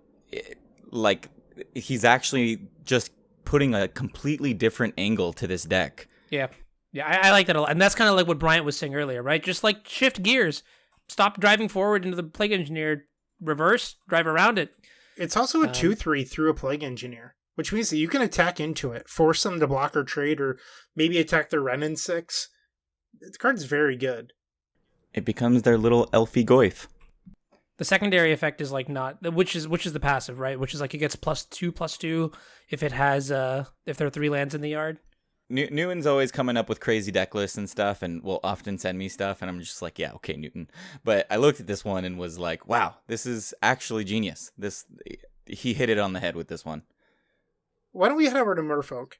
he's actually just putting a completely different angle to this deck. Yeah. Yeah, I like that a lot. And that's kind of like what Bryant was saying earlier, right? Just like shift gears, stop driving forward into the Plague Engineer, reverse, drive around it. It's also a 2/3 through a Plague Engineer, which means that you can attack into it, force them to block or trade, or maybe attack their Renin 6. The card's very good. It becomes their little Elfie Goyf. The secondary effect is like not, which is the passive, right? Which is like it gets +2/+2 if it has if there are 3 lands in the yard. Newton's always coming up with crazy deck lists and stuff, and will often send me stuff, and I'm just like, yeah, okay, Newton. But I looked at this one and was like, wow, this is actually genius. He hit it on the head with this one. Why don't we head over to Merfolk?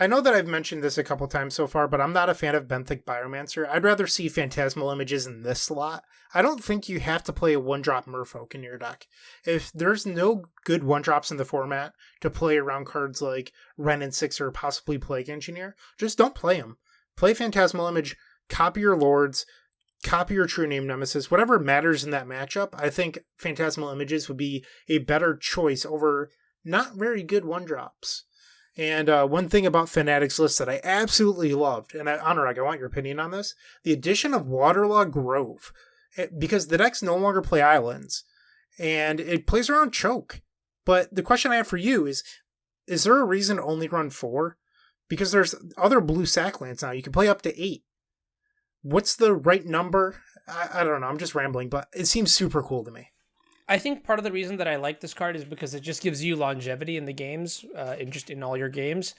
I know that I've mentioned this a couple times so far, but I'm not a fan of Benthic Biomancer. I'd rather see Phantasmal Images in this slot. I don't think you have to play a 1-drop Merfolk in your deck. If there's no good 1-drops in the format to play around cards like Renin 6 or possibly Plague Engineer, just don't play them. Play Phantasmal Image, copy your Lords, copy your True Name Nemesis, whatever matters in that matchup. I think Phantasmal Images would be a better choice over not very good 1-drops. And one thing about Fnatic's list that I absolutely loved, and Anurag, I want your opinion on this, the addition of Waterlog Grove, because the decks no longer play islands, and it plays around Choke. But the question I have for you is there a reason to only run 4? Because there's other blue sack lands now. You can play up to 8. What's the right number? I don't know, I'm just rambling, but it seems super cool to me. I think part of the reason that I like this card is because it just gives you longevity in the games, in all your games.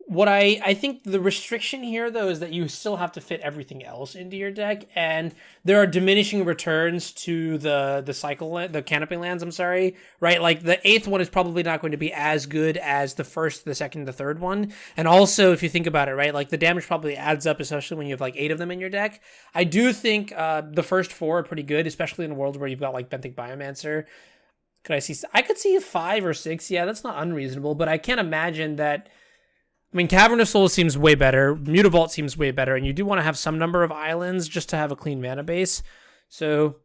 What I think the restriction here, though, is that you still have to fit everything else into your deck, and there are diminishing returns to the canopy lands, right? Like, the 8th one is probably not going to be as good as the 1st, the 2nd, the 3rd one. And also, if you think about it, right, like, the damage probably adds up, especially when you have, like, 8 of them in your deck. I do think the first 4 are pretty good, especially in a world where you've got, like, Benthic Biomancer. I could see a 5 or 6, yeah, that's not unreasonable, but I can't imagine that. I mean, Cavern of Souls seems way better. Mutavault seems way better, and you do want to have some number of islands just to have a clean mana base. So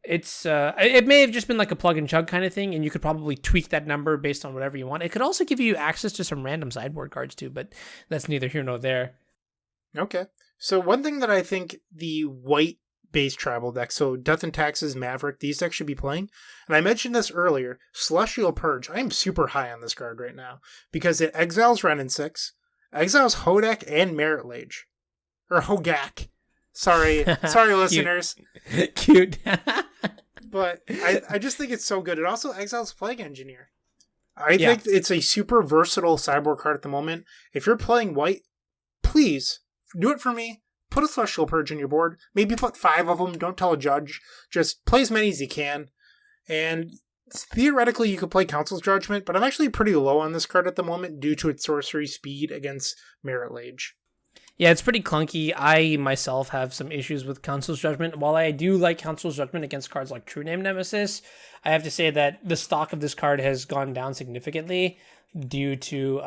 it's it may have just been like a plug and chug kind of thing, and you could probably tweak that number based on whatever you want. It could also give you access to some random sideboard cards too, but that's neither here nor there. Okay. So one thing that I think the white base tribal deck, so Death and Taxes, Maverick, these decks should be playing. And I mentioned this earlier, Celestial Purge. I am super high on this card right now because it exiles Renin 6, exiles Hodak and Merit Lage. Or Hogak. Sorry, listeners. Cute. But I just think it's so good. It also exiles Plague Engineer. I think it's a super versatile sideboard card at the moment. If you're playing white, please do it for me. Put a Celestial Purge in your board. Maybe put 5 of them. Don't tell a judge. Just play as many as you can. And theoretically, you could play Council's Judgment, but I'm actually pretty low on this card at the moment due to its sorcery speed against Merit Lage. Yeah, it's pretty clunky. I myself have some issues with Council's Judgment. While I do like Council's Judgment against cards like True Name Nemesis, I have to say that the stock of this card has gone down significantly due to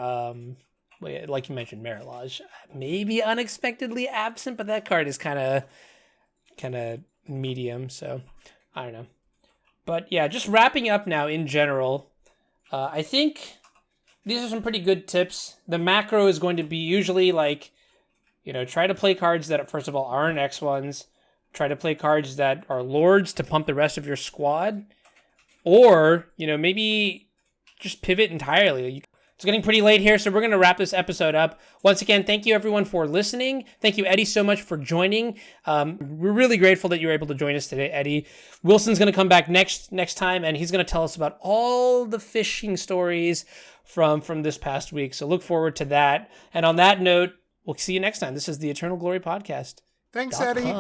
like you mentioned, Merit Lage, maybe unexpectedly absent, but that card is kind of medium, so I don't know. But yeah, just wrapping up now in general, I think these are some pretty good tips. The macro is going to be usually like, try to play cards that, first of all, aren't X1s. Try to play cards that are Lords to pump the rest of your squad. Or, maybe just pivot entirely. It's getting pretty late here, so we're going to wrap this episode up. Once again, thank you everyone for listening. Thank you, Eddie, so much for joining. We're really grateful that you were able to join us today, Eddie. Wilson's going to come back next time, and he's going to tell us about all the fishing stories from this past week. So look forward to that. And on that note, we'll see you next time. This is the Eternal Glory Podcast. Thanks, Eddie.